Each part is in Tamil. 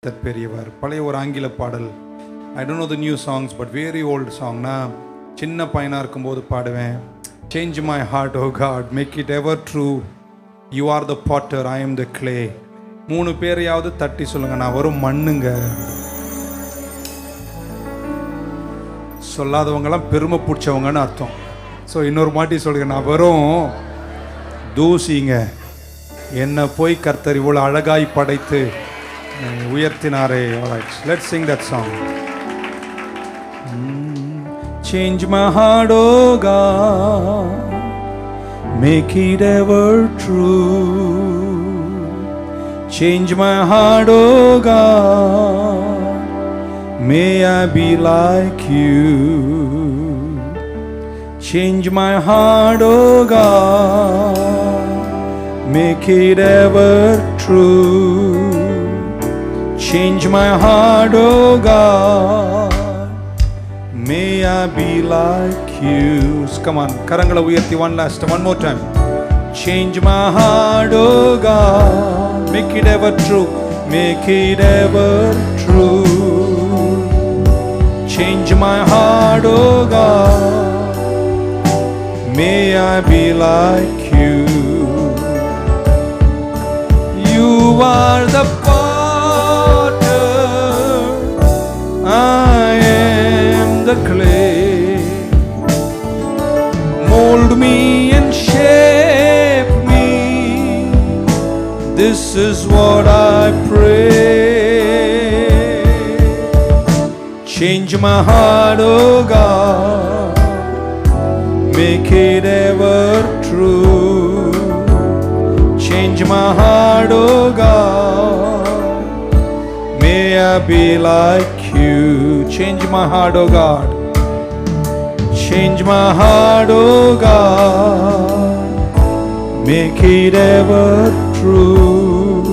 பெரியவர். பழைய ஒரு ஆங்கில பாடல். I don't know the new songs but very old song. நான் சின்ன பையனாக இருக்கும்போது பாடுவேன். Change my heart oh God, make it ever true, you are the potter, I am the clay. 3 பேரையாவது தட்டி சொல்லுங்க, நான் வரும் மண்ணுங்க. சொல்லாதவங்கெல்லாம் பெருமை பிடிச்சவங்கன்னு அர்த்தம். ஸோ இன்னொரு மாட்டி சொல்லுங்க, நான் வரும் தூசிங்க. என்னை போய் கர்த்தர் இவ்வளோ அழகாய் படைத்து உயர்த்தினாரே. Let's sing that song. Change my heart, oh God, make it ever true. Change my heart, oh God, may I be like you. Change my heart, oh God, make it ever true. Change my heart, oh God, may I be like you. Come on, karangala uyarthi one more time. Change my heart, oh God, make it ever true, make it ever true. Change my heart, oh God, may I be like you. You are the I am the clay. Mold me and shape me. This is what I pray. Change my heart, oh God, make it ever true. Change my heart, oh God, may I be like you. Change my heart, oh God. Change my heart, oh God, make it ever true.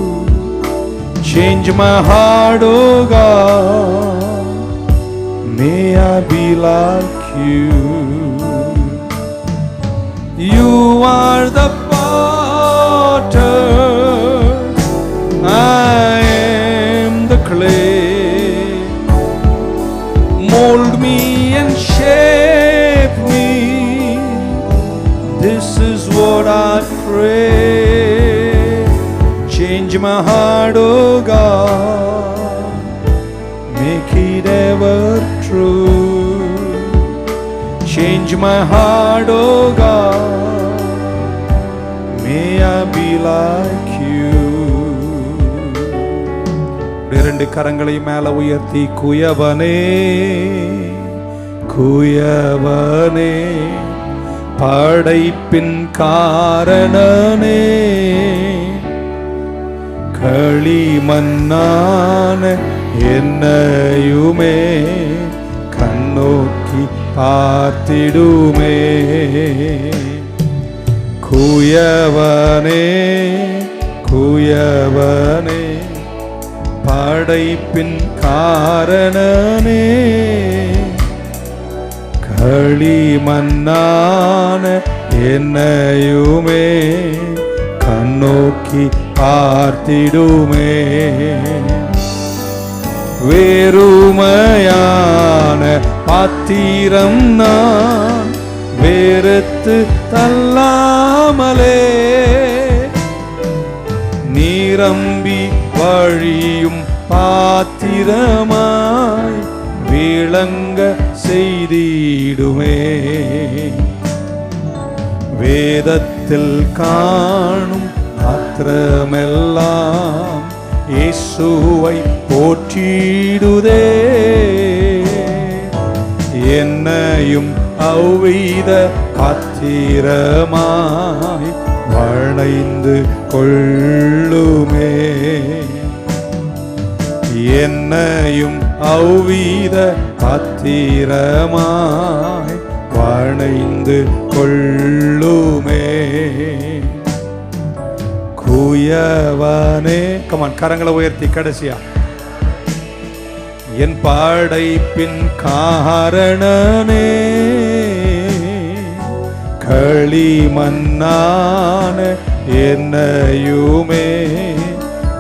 Change my heart, oh God, may I be like you. You are the potter, I am the clay. Mold me and shape me. This is what I pray. Change my heart, oh God, make it ever true. Change my heart, oh God, may I be like you. இரண்டு கரங்களை மேல உயர்த்தி, குயவனே குயவனே படைப்பின் காரணனே, களிமண்ணான என்னையுமே கண்ணோக்கி பார்த்திடுமே. குயவனே குயவனே படைப்பின் காரணனே, களிமண்ணான என்னையுமே கண்ணோக்கி பார்த்திடுமே. வேறுமையான பாத்திரம் நான் வெறுத்து தள்ளாமலே, நீரம்பி வழியும் பாத்திரமாய் விளங்க செய்திடுமே. வேதத்தில் காணும் பாத்திரமெல்லாம் இயேசுவை போற்றிடுதே. என்னையும் அவ்வித பாத்திரமாய் வளைந்து கொள்ளுமே. என்னையும் அவ்வித பாத்திரமாய் வளைந்து கொள்ளுமே. குயவனே, கமான் கரங்களை உயர்த்தி கடைசியா, என் படைப்பின் காரணனே, களிமண்ணான என்னையுமே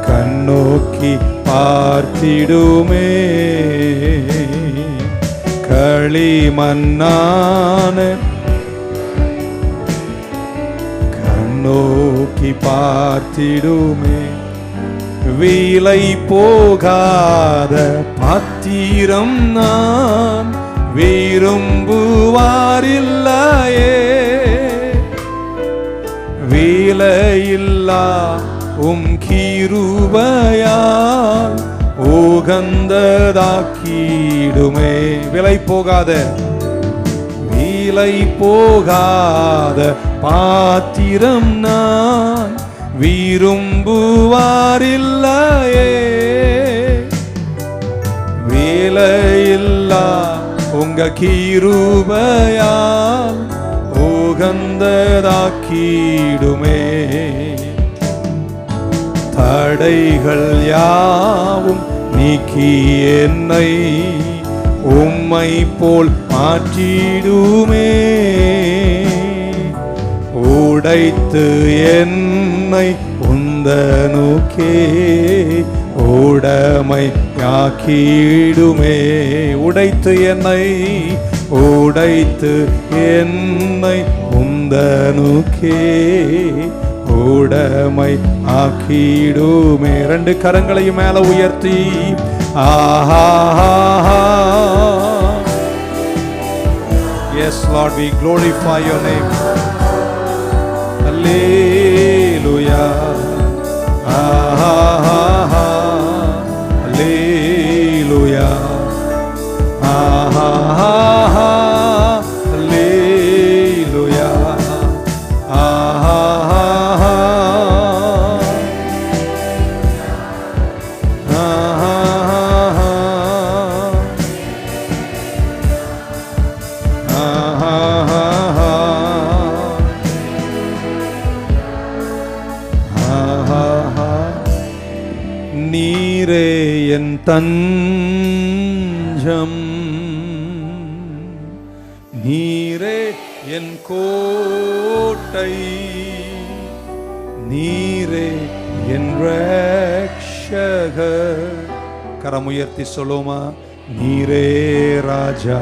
கண்ணோக்கி பார்த்திடுமே. களிமண்ணான கண்ணோக்கி பார்த்திடுமே. விலை போகாத பாத்திரம் நான் விரும்புவாரில்லையே. விலையில்லா கிருபையால் உகந்ததாக்கிடுமே. விலை போகாத பாத்திரம் நான் விரும்புவாரில்லையே. விலையில்லா உங்க கிருபையால் உகந்ததாக்கிடுமே. தடைகள் யாவும் நீக்கி என்னை உம்மை போல் மாற்றிடுமே. உடைத்து என்னை உந்தனுக்கே உடைமையாக்கிடுமே. உடைத்து என்னை உந்தனுக்கே உடைமை ஆக்கிடுமே. ரெண்டு கரங்களையும் மேல உயர்த்தி ஆஹா. Yes Lord, we glorify your name. Hallelujah. Aha. Hallelujah. Aha. Hallelujah. Aha. நீரே என் தஞ்சம், நீரே என் கோட்டை, நீரே என் ரட்சகர். கரமுயர்த்தி சொல்லுமா. நீரே ராஜா,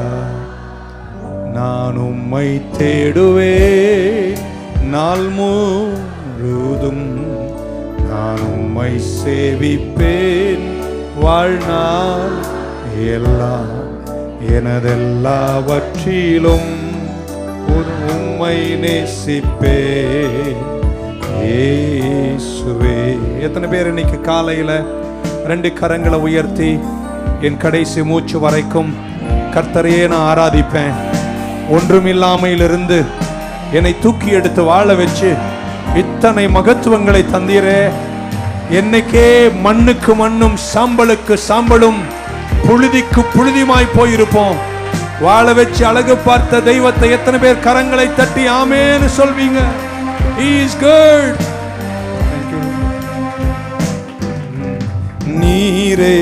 நான் உம்மை தேடுவேன் நாள் முழுதும். நான் உம்மை சேவிப்பேன் வாழ்நாள் எல்லாம். எனதெல்லாவற்றிலும் உம்மை நேசிப்பேன் இயேசுவே. எத்தனை பேர் இன்னைக்கு காலையில ரெண்டு கரங்களை உயர்த்தி என் கடைசி மூச்சு வரைக்கும் கர்த்தரையே நான் ஆராதிப்பேன், ஒன்றுமில்லாமையிலிருந்து என்னை தூக்கி எடுத்து வாழ வச்சு இத்தனை மகத்துவங்களை தந்தீரே, என்னைக்கே மண்ணுக்கு மண்ணும் சாம்பலுக்கு சாம்பலும் புழுதிக்கு புழுதியுமாய் போயிருப்போம். வாழ வச்சு அழகு பார்த்த தெய்வத்தை எத்தனை பேர் கரங்களை தட்டி ஆமென்னு சொல்வீங்க? He is good. நீரே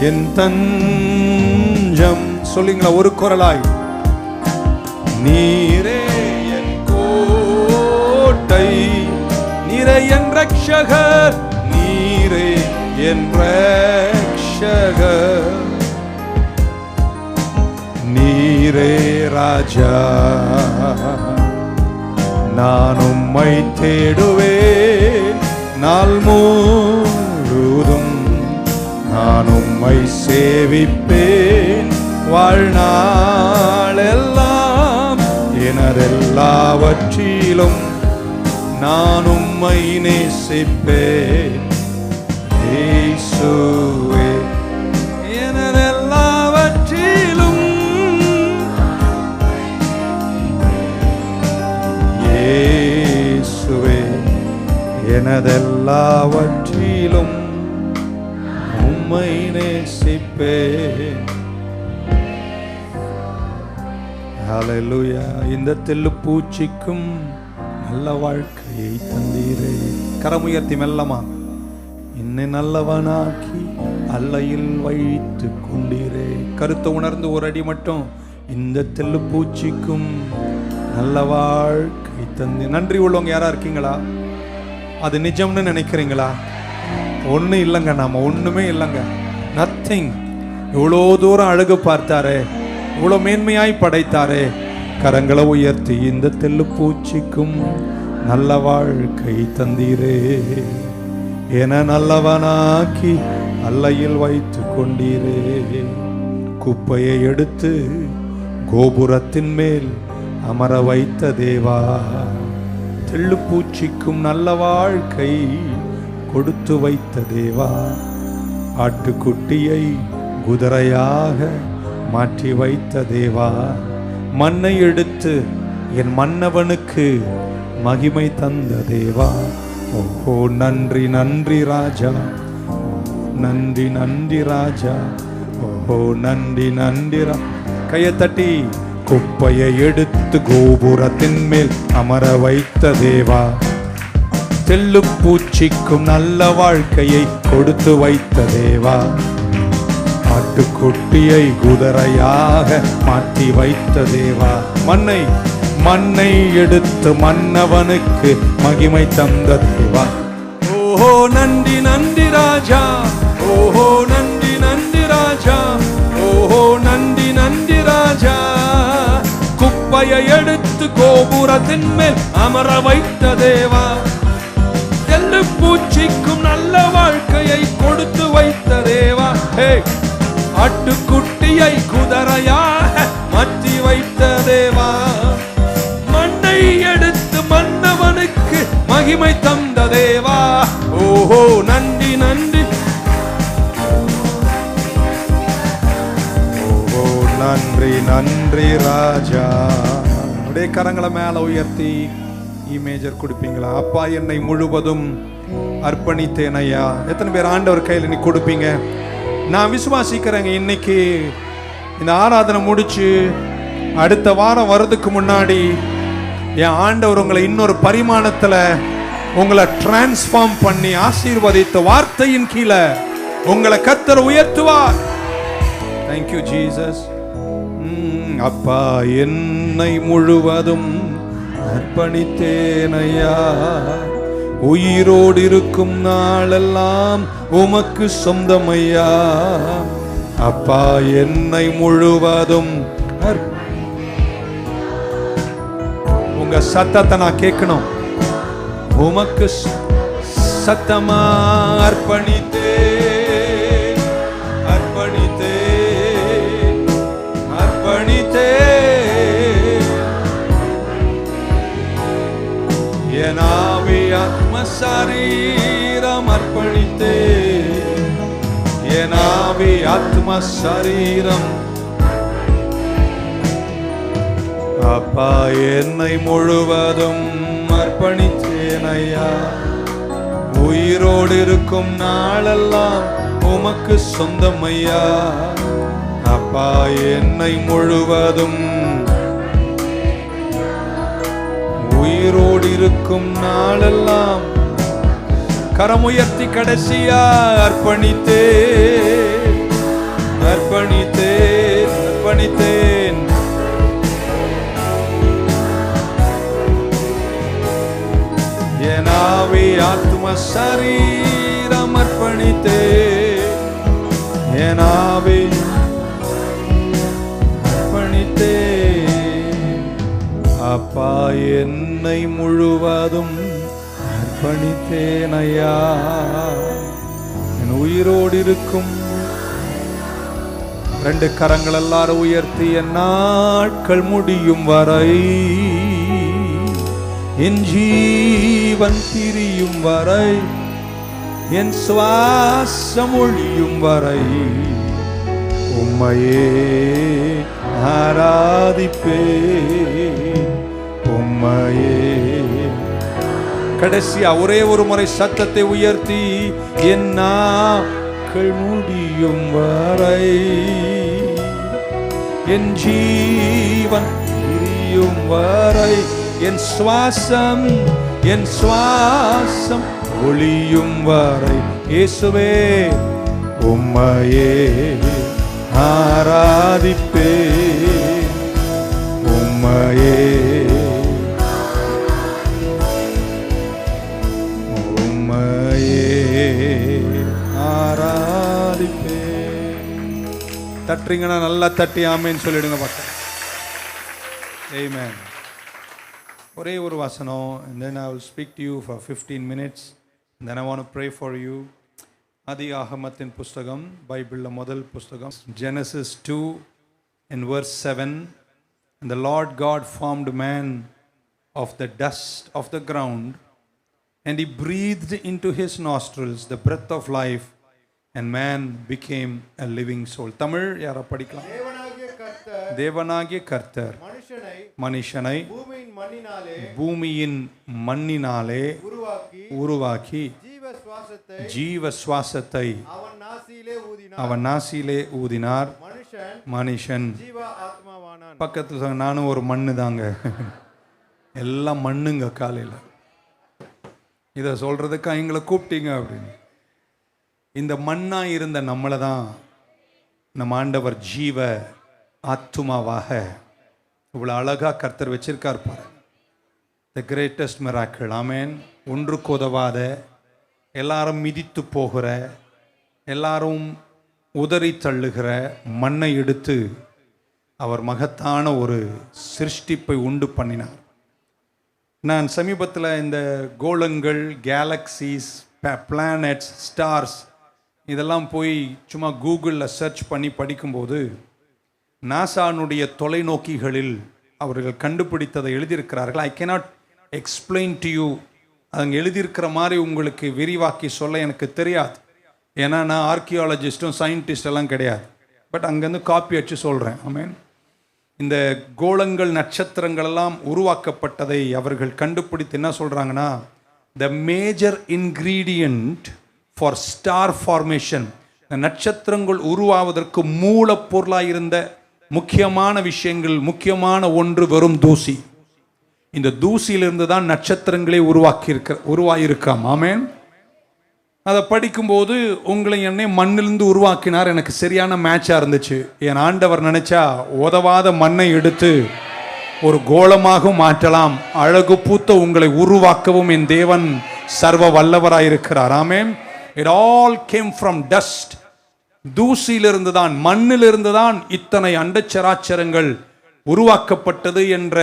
என் தஞ்சம், சொல்லுங்களா ஒரு குரலாய். நீரே என் கோட்டை, நீரே என் ரட்சகர், நீரே என் ரட்சகர், நீரே ராஜா, நான் உம்மை தேடுவேன் நாள் முழுதும். நான் உம்மை சேவிப்பேன் வாழ்நாளெல்லாம். எனதெல்லாவற்றிலும் நான் உம்மை நேசிப்பேன் இயேசுவே. எனதெல்லாவற்றிலும் இயேசுவே, எனதெல்லாவற்றிலும் உம்மை நேசிப்பேன். ஹல்லேலூயா. இந்த தெல்லு பூச்சிக்கும் நல்ல வாழ்க்கையை தந்தீரே. கரமுயர்த்தி மெல்லமா. என்னை நல்லவனாக்கி அல்லையில் வைத்து கொண்டீரே. கருத்தை உணர்ந்து ஒரு அடி மட்டும். இந்த தெல்லு பூச்சிக்கும் நல்ல வாழ்க்கை தந்தி. நன்றி உள்ளவங்க யாரா இருக்கீங்களா? அது நிஜம்னு நினைக்கிறீங்களா? ஒன்றும் இல்லைங்க, நாம ஒன்றுமே இல்லைங்க, நத்திங். இவ்வளோ தூரம் அழகு பார்த்தாரே, இவ்வளோ மேன்மையாய் படைத்தாரே. கரங்களை உயர்த்தி இந்த தெல்லு பூச்சிக்கும் நல்ல வாழ்க்கை தந்தீரே, என நல்லவனாக்கி அல்லையில் வைத்து கொண்டீரே. குப்பையை எடுத்து கோபுரத்தின் மேல் அமர வைத்த தேவா, தெள்ளு பூச்சிக்கும் நல்ல வாழ்க்கை கொடுத்து வைத்த தேவா. ஆட்டுக்குட்டியை குதிரையாக மாற்றி வைத்த தேவா, மண்ணை எடுத்து என் மன்னவனுக்கு மகிமை தந்த தேவா. ஓஹோ நன்றி நன்றி ராஜா, நன்றி நன்றி ராஜா, ஓஹோ நன்றி நன்றி. கையை தட்டி. குப்பையை எடுத்து கோபுரத்தின் மேல் அமர வைத்த தேவா, தெள்ளு பூச்சிக்கும் நல்ல வாழ்க்கையை கொடுத்து வைத்த தேவா. ஆட்டுக்குட்டியை குதிரையாக மாற்றி வைத்த தேவா, மண்ணை எடுத்து மன்னவனுக்கு மகிமை தந்த தேவா. ஓஹோ நன்றி நன்றி ராஜா, ஓஹோ நன்றி நன்றி ராஜா, ஓஹோ நன்றி நன்றி ராஜா. குப்பையை எடுத்து கோபுரத்தின் மேல் அமர வைத்த தேவா, தெள்ளு பூச்சிக்கும் நல்ல வாழ்க்கையை கொடுத்து வைத்த தேவா. ஆட்டுக்குட்டியை குதிரையாக மாற்றி வைத்த தேவா, மண்ணை எடுத்து மன்னவனுக்கு மகிமை தந்த தேவா. ஓஹோ நன்றி நன்றி, ஓஹோ நன்றி நன்றி ராஜா. அப்படியே கரங்களை மேல உயர்த்தி இமேஜர் கொடுப்பீங்களா? அப்பா என்னை முழுவதும் அர்ப்பணித்தேன் ஐயா. எத்தனை பேர் ஆண்டவர் கையில் நீ கொடுப்பீங்க? நான் விசுவாசிக்கிறேங்க. இன்னைக்கு இந்த ஆராதனை முடிச்சு அடுத்த வாரம் வர்றதுக்கு முன்னாடி என் ஆண்டவர் உங்களை இன்னொரு பரிமாணத்துல உங்களை டிரான்ஸ்ஃபார்ம் பண்ணி ஆசீர்வதித்த வார்த்தையின் கீழே உங்களை கர்த்தர் உயர்த்துவார். Thank you Jesus. அப்பா என்னை முழுவதும் அர்ப்பணித்தேன் ஐயா, உயிரோடு இருக்கும் நாளெல்லாம் உமக்கு சொந்தம் ஐயா. அப்பா என்னை முழுவதும் உங்க சத்தத்தை நான் கேட்கணும். உமக்கு சத்தமா அர்ப்பணித்தேன், அர்ப்பணித்தேன், அர்ப்பணித்தேன். என் ஆவி ஆத்ம சரீரம் அர்ப்பணித்தேன், என் ஆவி ஆத்ம சரீரம். அப்பா என்னை முழுவதும் அர்ப்பணித்தேன் ஐயா, உயிரோடு இருக்கும் நாளெல்லாம் உமக்கு சொந்தம் ஐயா. அப்பா என்னை முழுவதும் உயிரோடு இருக்கும் நாளெல்லாம் கரமுயர்த்தி கடைசியா அர்ப்பணித்தேன், அர்ப்பணித்தேன், அர்ப்பணித்தேன். என் ஆவி ஆத்ம சரீரம் அர்ப்பணித்தேன், என் ஆவி அர்ப்பணித்தேன். அப்பா என்னை முழுவதும் அர்ப்பணித்தேன் ஐயா, என் உயிரோடு இருக்கும். ரெண்டு கரங்கள் எல்லாரும் உயர்த்தி. என் நாட்கள் முடியும் வரை, என் ஜீவன் பிரியும் வரை, என் சுவாசம் ஒழியும் வரை உம்மையே ஆராதிப்பேன், உம்மையே. கடைசியா ஒரே ஒரு முறை சத்தத்தை உயர்த்தி. என் நாட்கள் முடியும் வரை, என் ஜீவன் பிரியும் வரை, என் சுவாசம், என் சுவாசம் ஒளியும் வரை இயேசுவே உம்மையே ஆராதிப்பேன், உம்மையே, உம்மையே. தட்டுறீங்கன்னா நல்லா தட்டி ஆமேன்னு சொல்லிடுங்க பக்கம். ஆமென். ஒரே ஒரு வசனம், and then I will speak to you for 15 minutes, and then I want to pray for you. ஆதியாகமத்தின் புஸ்தகம், பைபிள்ல முதல் புஸ்தகம், Genesis 2 and verse 7. And the Lord God formed man of the dust of the ground, and he breathed into his nostrils the breath of life, and man became a living soul. Tamil யாரா படிக்கலாம்? தேவனாகிய கர்த்தர் மனுஷனை பூமியின் மண்ணினாலே உருவாக்கி ஜீவ சுவாசத்தை அவன் நாசியிலே ஊதினார். மனுஷன் பக்கத்துல சொன்ன, நானும் ஒரு மண்ணு தாங்க, எல்லாம் மண்ணுங்க. காலையில் இதை சொல்றதுக்கு எங்களை கூப்பிட்டீங்க அப்படின்னு. இந்த மண்ணா இருந்த நம்மளை தான் நம்ம ஆண்டவர் ஜீவ ஆத்துமாவாக இவ்வளவு அழகா கர்த்தர் வச்சிருக்கார் பாரு. The greatest miracle. ஆமென். ஒன்றுக்கு உதவாத, எல்லாரும் மிதித்து போகிற, எல்லாரும் உதறி தள்ளுகிற மண்ணை எடுத்து அவர் மகத்தான ஒரு சிருஷ்டிப்பை உண்டு பண்ணினார். நான் சமீபத்தில் இந்த கோளங்கள், கேலக்சிஸ், பிளானட்ஸ், ஸ்டார்ஸ் இதெல்லாம் போய் சும்மா கூகுளில் சர்ச் பண்ணி படிக்கும்போது நாசானுடைய தொலைநோக்கிகளில் அவர்கள் கண்டுபிடித்ததை எழுதியிருக்கிறார்கள். I cannot explain to you. அங்கே எழுதியிருக்கிற மாதிரி உங்களுக்கு விரிவாக்கி சொல்ல எனக்கு தெரியாது. ஏன்னா நான் ஆர்கியாலஜிஸ்ட்டும் சயின்டிஸ்ட் எல்லாம் கிடையாது. பட் அங்கேருந்து காப்பி அடிச்சு சொல்கிறேன். ஆமென். இந்த கோளங்கள், நட்சத்திரங்கள் எல்லாம் உருவாக்கப்பட்டதை அவர்கள் கண்டுபிடித்து என்ன சொல்கிறாங்கன்னா, the major ingredient for star formation, நட்சத்திரங்கள் உருவாவதற்கு மூலப்பொருளாக இருந்த முக்கியமான விஷயங்கள், முக்கியமான ஒன்று வெறும் தூசி. இந்த தூசியிலிருந்து தான் நட்சத்திரங்களே உருவாகியிருக்காம். ஆமென். அதை படிக்கும்போது உங்களை என்னை மண்ணிலிருந்து உருவாக்கினார். எனக்கு சரியான மேட்சாக இருந்துச்சு. என் ஆண்டவர் நினைச்சா உதவாத மண்ணை எடுத்து ஒரு கோளமாக மாற்றலாம். அழகு பூத்த உங்களை உருவாக்கவும் என் தேவன் சர்வ வல்லவராயிருக்கிறார். ஆமென். It all came from dust. தூசியிலிருந்து தான், மண்ணிலிருந்து தான் இத்தனை அண்டச்சராச்சரங்கள் உருவாக்கப்பட்டது என்ற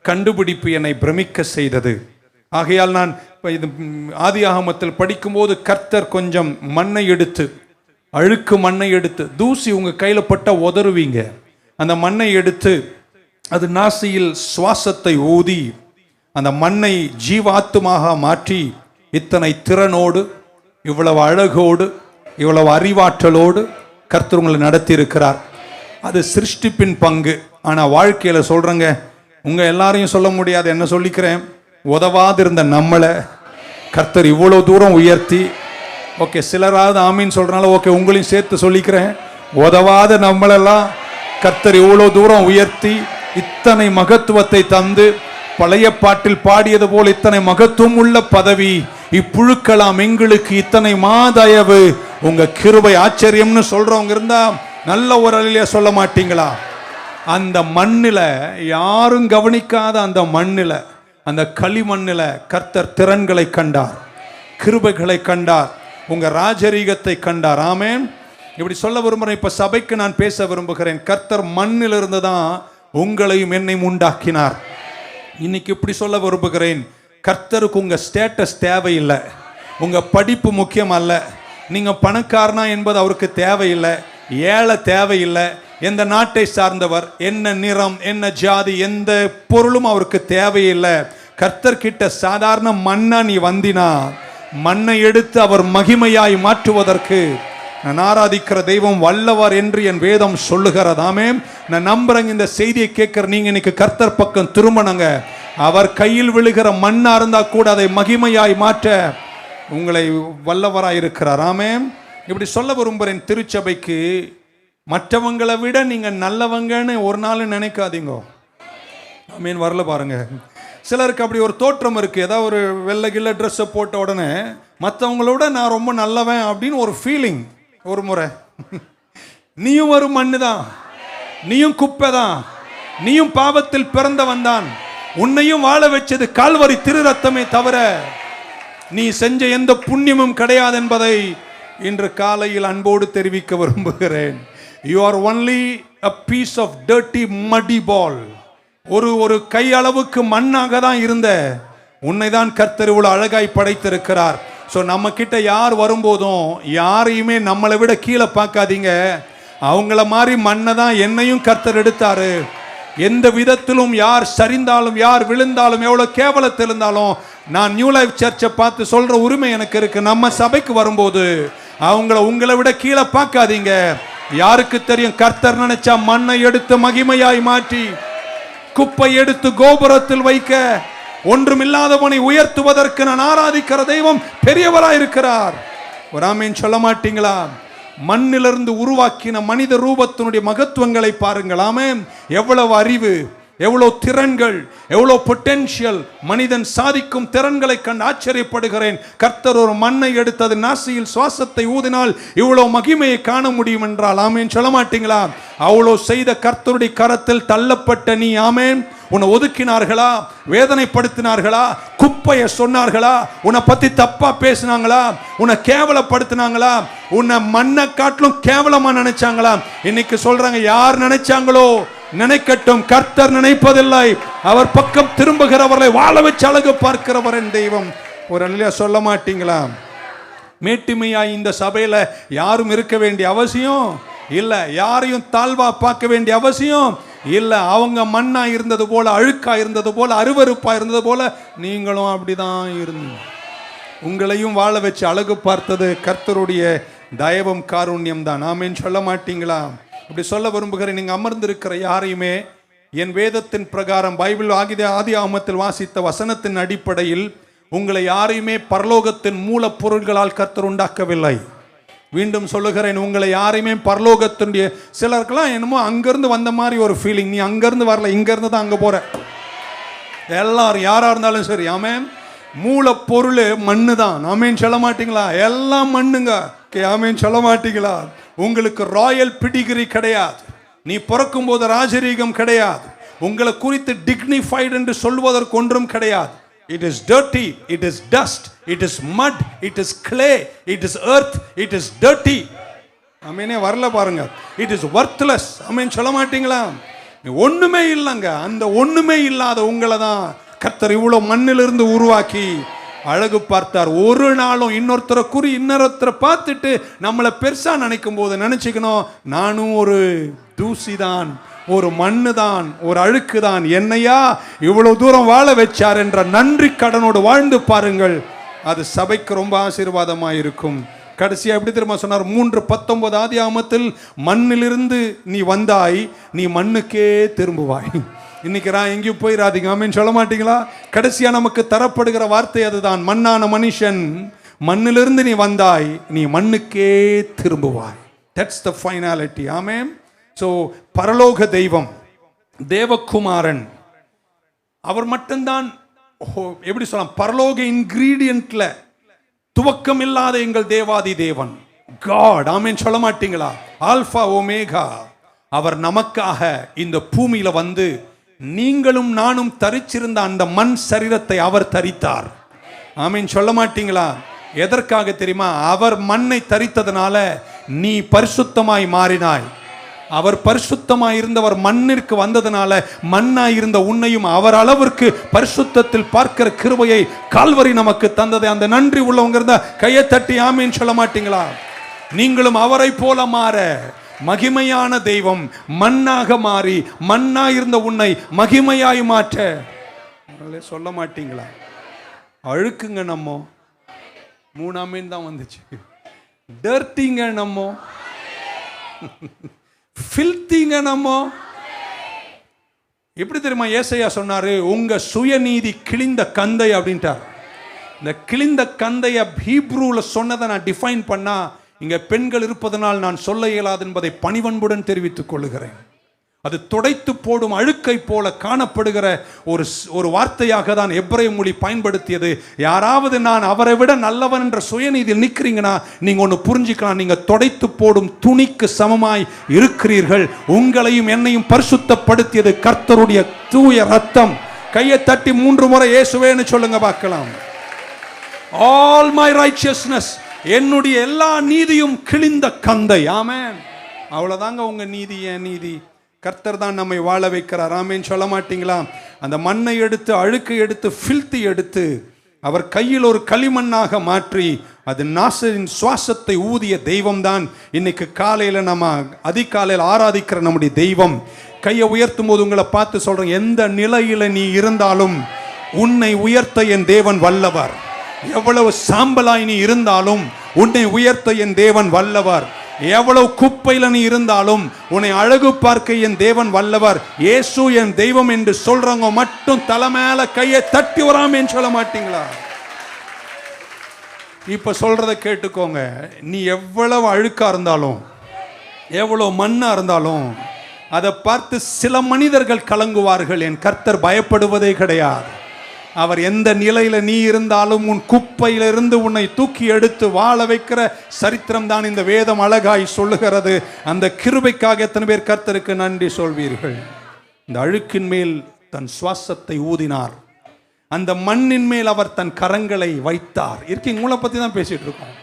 கண்டுபிடிப்பு என்னை பிரமிக்க செய்தது. ஆகையால் நான் இது ஆதியாகமத்தில் படிக்கும்போது கர்த்தர் கொஞ்சம் மண்ணை எடுத்து, அழுக்கு மண்ணை எடுத்து, தூசி உங்க கையில் பட்ட உதறுவீங்க, அந்த மண்ணை எடுத்து அது நாசியில் சுவாசத்தை ஊதி அந்த மண்ணை ஜீவாத்துமாக மாற்றி இத்தனை திறனோடு, இவ்வளவு அழகோடு, இவ்வளவு அறிவாற்றலோடு கர்த்தர் உங்களை நடத்தி இருக்கிறார். அது சிருஷ்டிப்பின் பங்கு. ஆனால் வாழ்க்கையில் சொல்கிறேங்க, உங்கள் எல்லாரையும் சொல்ல முடியாது, என்ன சொல்லிக்கிறேன், உதவாதிருந்த நம்மளை கர்த்தர் இவ்வளோ தூரம் உயர்த்தி, ஓகே சிலராவது ஆமீன் சொல்கிறனால ஓகே உங்களையும் சேர்த்து சொல்லிக்கிறேன், உதவாத நம்மளெல்லாம் கர்த்தர் இவ்வளோ தூரம் உயர்த்தி இத்தனை மகத்துவத்தை தந்து, பழைய பாட்டில் பாடியது போல் இத்தனை மகத்துவம் உள்ள பதவி இப்புழுக்கலாம் எங்களுக்கு இத்தனை மாதயவு உங்க கிருபை ஆச்சரியம்னு சொல்றவங்க இருந்தா நல்ல ஒரு அலையில சொல்ல மாட்டீங்களா? அந்த மண்ணில், யாரும் கவனிக்காத அந்த மண்ணில், அந்த களிமண்ணில் கர்த்தர் திறன்களை கண்டார், கிருபைகளை கண்டார், உங்க ராஜரீகத்தை கண்டார். ஆமென். இப்படி சொல்ல விரும்புகிறேன். இப்ப சபைக்கு நான் பேச விரும்புகிறேன். கர்த்தர் மண்ணில் இருந்து தான் உங்களையும் என்னையும் உண்டாக்கினார். இன்னைக்கு இப்படி சொல்ல விரும்புகிறேன், கர்த்தருக்கு உங்க ஸ்டேட்டஸ் தேவையில்லை, உங்க படிப்பு முக்கியம் அல்ல, நீங்க பணக்காரனா என்பது அவருக்கு தேவையில்லை, ஏழை தேவையில்லை, எந்த நாட்டை சார்ந்தவர், என்ன நிறம், என்ன ஜாதி, எந்த பொருளும் அவருக்கு தேவையில்லை. கர்த்தர் கிட்ட சாதாரண மண்ணா நீ வந்தினா, மண்ணை எடுத்து அவர் மகிமையாய் மாற்றுவதற்கு நான் ஆராதிக்கிற தெய்வம் வல்லவர் என்று என் வேதம் சொல்லுகிறதாமே. நான் நம்புறேங்க இந்த செய்தியை கேட்கிற நீங்க இன்னைக்கு கர்த்தர் பக்கம் திரும்பணுங்க. அவர் கையில் விழுகிற மண்ணா இருந்தா கூட அதை மகிமையாய் மாற்ற உங்களை வல்லவராய் இருக்கிறார். ஆமென். இப்படி சொல்ல விரும்புகிறேன் திருச்சபைக்கு, மற்றவங்களை விட நீங்க நல்லவங்கன்னு ஒரு நாள் நினைக்காதீங்க. ஆமென். வரல பாருங்க, சிலருக்கு அப்படி ஒரு தோற்றம் இருக்கு. ஏதாவது ஒரு வெள்ளை கில்ல ட்ரெஸ்ஸை போட்ட உடனே மற்றவங்களோட நான் ரொம்ப நல்லவன் அப்படின்னு ஒரு ஃபீலிங். ஒரு முறை நீயும் ஒரு மண்ணு தான், நீயும் குப்பை தான், நீயும் பாவத்தில் பிறந்தவன் தான், உன்னையும் வாழ வச்சது கால்வரி திரு ரத்தமே தவிர நீ செஞ்ச எந்த புண்ணியமும் கிடையாது என்பதை இன்று காலையில் அன்போடு தெரிவிக்க விரும்புகிறேன். You are only a piece of dirty muddy ball. ஒரு கை அளவுக்கு மண்ணாக தான் இருந்த உன்னை தான் கர்த்தர் இவ்வளவு அழகாய் படைத்திருக்கிறார். ஸோ நம்ம கிட்ட யார் வரும்போதும் யாரையுமே நம்மளை விட கீழே பார்க்காதீங்க. அவங்கள மாதிரி மண்ணை தான் என்னையும் கர்த்தர் எடுத்தாரு. எந்த விதத்திலும் யார் சரிந்தாலும் யார் விழுந்தாலும் எவ்வளவு கேவலத்தில் இருந்தாலும் நான் நியூ லைஃப் சர்ச்சை பார்த்து சொல்ற உரிமை எனக்கு இருக்கு. நம்ம சபைக்கு வரும்போது அவங்கள உங்களை விட கீழே பார்க்காதீங்க. யாருக்கு தெரியும், கர்த்தர் நினைச்சா மண்ணை எடுத்து மகிமையாய் மாற்றி குப்பை எடுத்து கோபுரத்தில் வைக்க, ஒன்றுமில்லாதவனை உயர்த்துவதற்கு நான் ஆராதிக்கிற தெய்வம் பெரியவராயிருக்கிறார். ஒரு ஆமீன் சொல்ல மாட்டீங்களா? மண்ணிலிருந்து உருவாக்கின மனித ரூபத்தினுடைய மகத்துவங்களை பாருங்கள். ஆமென். எவ்வளவு அறிவு, எவ்வளவு திறன்கள், எவ்வளவு பொட்டென்ஷியல். மனிதன் சாதிக்கும் திறன்களை கண்டு ஆச்சரியப்படுகிறேன். கர்த்தர் ஒரு மண்ணை எடுத்தது நாசியில் சுவாசத்தை ஊதினால் இவ்வளவு மகிமையை காண முடியும் என்றால் ஆமென் சொல்ல மாட்டீங்களா? அவ்வளோ செய்த கர்த்தருடைய கரத்தில் தள்ளப்பட்ட நீ ஆமென். உன்னை ஒதுக்கினார்களா? வேதனைப்படுத்தினார்களா? குப்பையை சொன்னார்களா? உன்னை பத்தி தப்பா பேசினாங்களா? உன்னை கேவலப்படுத்தினாங்களா? உன்னை மண்ணை காட்டிலும் கேவலமா நினைச்சாங்களா? இன்னைக்கு சொல்றாங்க, யார் நினைச்சாங்களோ நினைக்கட்டும், கர்த்தர் நினைப்பதில்லை. அவர் பக்கம் திரும்புகிறவர்களை வாழ வச்சு அழகு பார்க்கிறவர் என் தெய்வம். ஒரு அல்லையா சொல்ல மாட்டீங்களா? மேட்டிமையா இந்த சபையில யாரும் இருக்க வேண்டிய அவசியம் இல்ல. யாரையும் தாழ்வா பார்க்க வேண்டிய அவசியம் இல்ல. அவங்க மண்ணா இருந்தது போல, அழுக்கா இருந்தது போல, அருவருப்பா இருந்தது போல நீங்களும் அப்படிதான் இருந்தீங்க. உங்களையும் வாழ வச்சு அழகு பார்த்தது கர்த்தருடைய தயவும் காருண்யம் தான். ஆமென் சொல்ல மாட்டீங்களா? இப்படி சொல்ல விரும்புகிறேன். நீங்க அமர்ந்திருக்கிற யாரையுமே என் வேதத்தின் பிரகாரம் பைபிள் ஆதி ஆகமத்தில் வாசித்த வசனத்தின் அடிப்படையில் உங்களை யாரையுமே பரலோகத்தின் மூலப்பொருள்களால் கர்த்தர் உண்டாக்கவில்லை. மீண்டும் சொல்லுகிறேன், உங்களை யாரையுமே பரலோகத்தினுடைய, சிலருக்கெல்லாம் என்னமோ அங்கிருந்து வந்த மாதிரி ஒரு ஃபீலிங். நீ அங்கிருந்து வரல, இங்கிருந்து தான் அங்க போற. எல்லாரும் யாரா இருந்தாலும் சரி ஆமென். மூலப்பொருள் மண்ணு தான். ஆமென் சொல்ல மாட்டீங்களா? எல்லாம் மண்ணுங்க. ஆமென் சொல்ல மாட்டீங்களா? உங்களுக்கு ராயல் பிடிகிரி கிடையாது. நீ பிறக்கும் போது ராஜரீகம் கிடையாது. உங்களை குறித்து டிக்னிஃபைடு என்று சொல்வதற்கு ஒன்றும் கிடையாது. It is dirty, it is dust, it is mud, it is clay, it is earth, it is dirty. ஆமெனே வரல பாருங்க. It is worthless. ஆமென் சொல்ல மாட்டீங்களா? ஒண்ணுமே இல்லைங்க. அந்த ஒண்ணுமே இல்லாத உங்களை தான் கர்த்தர் இவ்வளவு மண்ணிலிருந்து உருவாக்கி அழகு பார்த்தார். ஒரு நாளும் இன்னொருத்தரை பார்த்துட்டு நம்மளை பெருசா நினைக்கும் போது நினைச்சுக்கணும், நானும் ஒரு தூசிதான், ஒரு மண்ணு தான், ஒரு அழுக்கு தான். என்னையா இவ்வளவு தூரம் வாழ வச்சார் என்ற நன்றி கடனோடு வாழ்ந்து பாருங்கள். அது சபைக்கு ரொம்ப ஆசீர்வாதமாக இருக்கும். கடைசியா எப்படி தெரியுமா சொன்னார்? 3:19 ஆதி ஆகமத்தில், மண்ணிலிருந்து நீ வந்தாய், நீ மண்ணுக்கே திரும்புவாய். இன்னைக்கு எங்கேயும் போயிடாதீங்க. ஆமென் சொல்ல மாட்டீங்களா? கடைசியா நமக்கு தரப்படுகிற வார்த்தை அதுதான். மண்ணான மனுஷன், மண்ணிலிருந்து நீ வந்தாய், நீ மண்ணுக்கே திரும்புவாய். That's the finality. Amen. So பரலோக தெய்வம், தேவகுமாரன், அவர் மட்டும்தான் எப்படி சொல்லலாம், பரலோக இன்கிரீடியன்ட்ல துவக்கம் இல்லாத எங்கள் தேவாதி தேவன் காட். ஆமென் சொல்ல மாட்டீங்களா? Alpha omega. அவர் நமக்காக இந்த பூமியில வந்து நீங்களும் நானும் தரிச்சிருந்த அந்த மண் சரீரத்தை அவர் தரித்தார். ஆமென் சொல்ல மாட்டீங்களா? எதற்காக தெரியுமா? அவர் மண்ணை தரித்ததனால நீ பரிசுத்தமாய் மாறினாய். அவர் பரிசுத்தமாய் இருந்தவர் மண்ணிற்கு வந்ததனால மண்ணாய் இருந்த உன்னையும் அவர் அளவிற்கு பரிசுத்தத்தில் பார்க்கிற கிருபையை கால்வரி நமக்கு தந்ததை அந்த நன்றி உள்ளவங்க இருந்தா கையை தட்டி ஆமென் சொல்ல மாட்டீங்களா? நீங்களும் அவரை போல மாற, மகிமையான தெய்வம் மண்ணாக மாறி மண்ணாய் இருந்த உன்னை மகிமையாய் மாற்ற சொல்ல மாட்டீங்களா? அழுக்குங்க நம்ம 3 ஆமீன் தான் வந்துச்சு. டர்ட்டிங்க நம்ம, ஃபில்திங்க நம்ம. எப்படி தெரியுமா ஏசாயா சொன்னாரு? உங்க சுயநீதி கிழிந்த கந்தை அப்படின்ட்டார். இந்த கிழிந்த கந்தைய ஹீப்ரூல சொன்னதை நான் டிஃபைன் பண்ணா, இங்க பெண்கள் இருப்பதனால் நான் சொல்ல இயலாது என்பதை பணிவன்புடன் தெரிவித்துக் கொள்கிறேன். அது துடைத்து போடும் அழுக்கை போல காணப்படுகிற ஒரு வார்த்தையாக தான் எபிரேய மொழி பயன்படுத்தியது. யாராவது நான் அவரை விட நல்லவன் என்ற சுயநீதியில் நிற்கிறீங்கன்னா நீங்க ஒன்று புரிஞ்சுக்கலாம், நீங்க துடைத்து போடும் துணிக்கு சமமாய் இருக்கிறீர்கள். உங்களையும் என்னையும் பரிசுத்தப்படுத்தியது கர்த்தருடைய தூய ரத்தம். கையை தட்டி 3 முறை இயேசுவேன்னு சொல்லுங்க பார்க்கலாம். ஆல் மை ரைச்சியஸ்னஸ், என்னுடைய எல்லா நீதியும் கிழிந்த கந்தை. ஆமென். அவ்வளோதாங்க உங்க நீதி. என் நீதி. கர்த்தர் தான் நம்மை வாழ வைக்கிறார். ஆமேன் சொல்ல மாட்டீங்களா? அந்த மண்ணை எடுத்து, அழுக்கை எடுத்து, ஃபில்த்தி எடுத்து அவர் கையில் ஒரு களிமண்ணாக மாற்றி அது நாசரின் சுவாசத்தை ஊதிய தெய்வம் தான் இன்னைக்கு காலையில் நம்ம அதிகாலையில் ஆராதிக்கிற நம்முடைய தெய்வம். கையை உயர்த்தும் போது உங்களை பார்த்து சொல்றேன், எந்த நிலையில நீ இருந்தாலும் உன்னை உயர்த்த என் தேவன் வல்லவர். எவ்வளவு சாம்பலாய் நீ இருந்தாலும் உன்னை உயர்த்த என் தேவன் வல்லவர். எவ்வளவு குப்பையில நீ இருந்தாலும் உன்னை அழகு பார்க்க என் தேவன் வல்லவர். இயேசு என் தெய்வம் என்று சொல்றவங்க மட்டும் தலை மேல கையை தட்டி வராமேன்னு சொல்ல மாட்டீங்களா? இப்ப சொல்றத கேட்டுக்கோங்க. நீ எவ்வளவு அழுக்கா இருந்தாலும், எவ்வளவு மண்ணா இருந்தாலும் அதை பார்த்து சில மனிதர்கள் கலங்குவார்கள். என் கர்த்தர் பயப்படுவதே கிடையாது. அவர் எந்த நிலையில நீ இருந்தாலும் உன் குப்பையிலிருந்து உன்னை தூக்கி எடுத்து வாழ வைக்கிற சரித்திரம் தான் இந்த வேதம் அழகாய் சொல்லுகிறது. அந்த கிருபைக்காக எத்தனை பேர் கர்த்தருக்கு நன்றி சொல்வீர்கள்? இந்த அழுக்கின் மேல் தன் சுவாசத்தை ஊதினார். அந்த மண்ணின் மேல் அவர் தன் கரங்களை வைத்தார். இருக்கீங்க, உங்களை பத்தி தான் பேசிட்டு இருக்கோம்.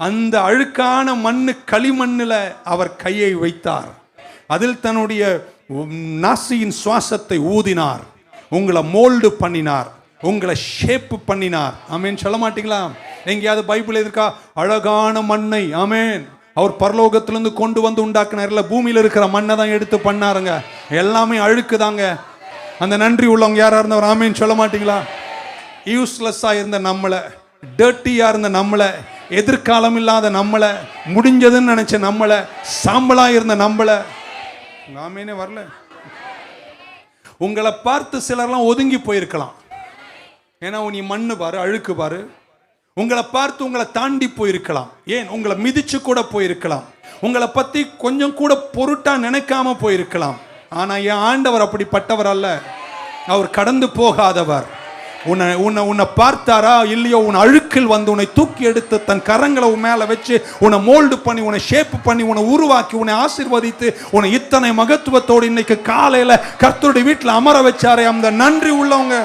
அந்த அழுக்கான மண்ணு களிமண்ணில் அவர் கையை வைத்தார். அதில் தன்னுடைய நாசியின் சுவாசத்தை ஊதினார். உங்களை மோல்டு பண்ணினார், உங்களை ஷேப் பண்ணினார். ஆமேன் சொல்ல மாட்டீங்களா? எங்கேயாவது பைபிள் இருக்கா அழகான மண்ணை ஆமேன் அவர் பரலோகத்திலிருந்து கொண்டு வந்து உண்டாக்குனார்? இல்லை, பூமியில் இருக்கிற மண்ணை தான் எடுத்து பண்ணாருங்க. எல்லாமே அழுக்குதாங்க. அந்த நன்றி உள்ளவங்க யாரா இருந்தவர் ஆமேன் சொல்ல மாட்டீங்களா? யூஸ்லெஸ்ஸாக இருந்த நம்மளை, டர்ட்டியா இருந்த நம்மளை, எதிர்காலம் இல்லாத நம்மளை, முடிஞ்சதுன்னு நினைச்ச நம்மளை, சாம்பலா இருந்த நம்மளை, ஆமேனே வரல. உங்களை பார்த்து சிலர்லாம் ஒதுங்கி போயிருக்கலாம். ஏன்னா நீ மண்ணு பாரு, அழுக்கு பாரு. உங்களை பார்த்து உங்களை தாண்டி போயிருக்கலாம். ஏன் உங்களை மிதிச்சு கூட போயிருக்கலாம். உங்களை பத்தி கொஞ்சம் கூட பொருட்டா நினைக்காம போயிருக்கலாம். ஆனா என் ஆண்டவர் அப்படிப்பட்டவர் அல்ல. அவர் கடந்து போகாதவர். உன்னை பார்த்தாரா இல்லையோ, உன் அழுக்கில் வந்து உன்னை தூக்கி எடுத்து தன் கரங்களை உன் மேல வச்சு உன்னை மோல்டு பண்ணி, உன்னை ஷேப் பண்ணி, உன்னை உருவாக்கி, உன்னை ஆசீர்வதித்து, உன்னை இத்தனை மகத்துவத்தோடு இன்னைக்கு காலையில கர்த்தருடைய வீட்டில் அமர வச்சாரே, அந்த நன்றி உள்ளவங்க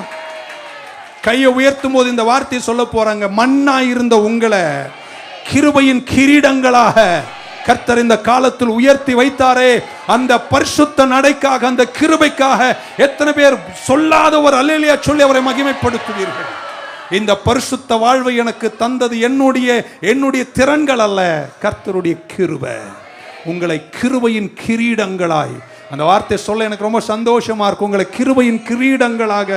கையை உயர்த்தும் போது இந்த வார்த்தையை சொல்ல போறாங்க. மண்ணா இருந்த உங்களை கிருபையின் கிரீடங்களாக கர்த்தர் இந்த காலத்தில் உயர்த்தி வைத்தாரே. அந்த பரிசுத்த நடைக்காக, அந்த கிருபைக்காக எத்தனை பேர் சொல்லாத ஒரு அல்லேலூயா சொல்லி அவரை மகிமைப்படுத்துவீர்கள்? இந்த பரிசுத்த வாழ்வை எனக்கு தந்தது என்னுடைய திறன்கள் அல்ல, கர்த்தருடைய கிருபை. உங்களை கிருபையின் கிரீடங்களாய், அந்த வார்த்தை சொல்ல எனக்கு ரொம்ப சந்தோஷமா இருக்கும். உங்களை கிருபையின் கிரீடங்களாக,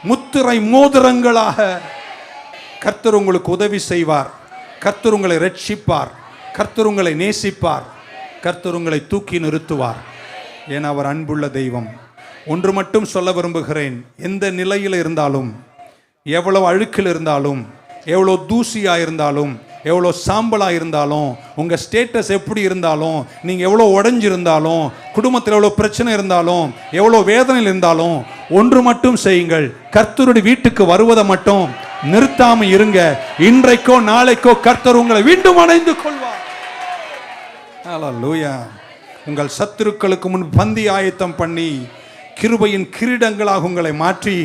முத்திரை மோதிரங்களாக கர்த்தர் உங்களுக்கு உதவி செய்வார். கர்த்தர் உங்களை ரட்சிப்பார். கர்த்தர் உங்களை நேசிப்பார். கர்த்தர் உங்களை தூக்கி நிறுத்துவார். ஏன் அவர் அன்புள்ள தெய்வம். ஒன்று மட்டும் சொல்ல விரும்புகிறேன். எந்த நிலையில் இருந்தாலும், எவ்வளவு அழுக்கில் இருந்தாலும், எவ்வளோ தூசியா இருந்தாலும், எவ்வளோ சாம்பலா இருந்தாலும், உங்க ஸ்டேட்டஸ் எப்படி இருந்தாலும், நீங்க எவ்வளோ உடைஞ்சிருந்தாலும், குடும்பத்தில் எவ்வளோ பிரச்சனை இருந்தாலும், எவ்வளோ வேதனையில் இருந்தாலும், ஒன்று மட்டும் செய்யுங்கள். கர்த்தருடைய வீட்டுக்கு வருவதை மட்டும் நிறுத்தாம இருங்க. இன்றைக்கோ நாளைக்கோ கர்த்தர் உங்களை மீண்டும் அணைந்து கொள்வார். ஹல்லேலூயா. உங்கள் சத்துருக்களுக்கு முன் பந்தி ஆயத்தம் பண்ணி கிருபையின் கிரீடங்களாக உங்களை மாற்றி,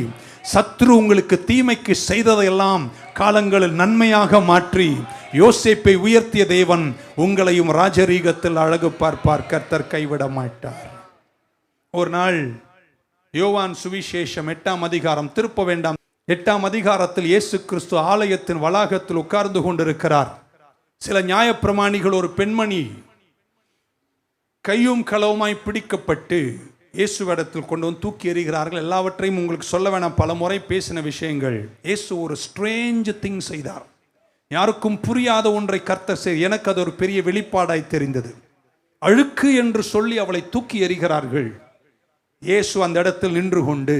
சத்ரு உங்களுக்கு தீமைக்கு செய்ததையெல்லாம் காலங்களில் நன்மையாக மாற்றி யோசேப்பை உயர்த்திய தேவன் உங்களையும் ராஜரீகத்தில் அழகு பார்ப்பார். கர்த்தர் கைவிட மாட்டார். ஒரு நாள் யோவான் சுவிசேஷம் 8ஆம் அதிகாரம், திருப்ப வேண்டாம், 8ஆம் அதிகாரத்தில் இயேசு கிறிஸ்து ஆலயத்தின் வளாகத்தில் உட்கார்ந்து கொண்டிருக்கிறார். சில நியாயப்பிரமாணிகள் ஒரு பெண்மணி கையும் களவுமாய் பிடிக்கப்பட்டு இயேசுவிடத்தில் கொண்டு வந்து தூக்கி எறிகிறார்கள். எல்லாவற்றையும் உங்களுக்கு சொல்ல வேணாம், பல முறை பேசின விஷயங்கள். இயேசு ஒரு ஸ்ட்ரேஞ்ச் திங் செய்தார். யாருக்கும் புரியாத ஒன்றை கர்த்தர் செய்தார். எனக்கு அது ஒரு பெரிய வெளிப்பாடாய் தெரிந்தது. அழுக்கு என்று சொல்லி அவளை தூக்கி எறிகிறார்கள். இயேசு அந்த இடத்தில் நின்று கொண்டு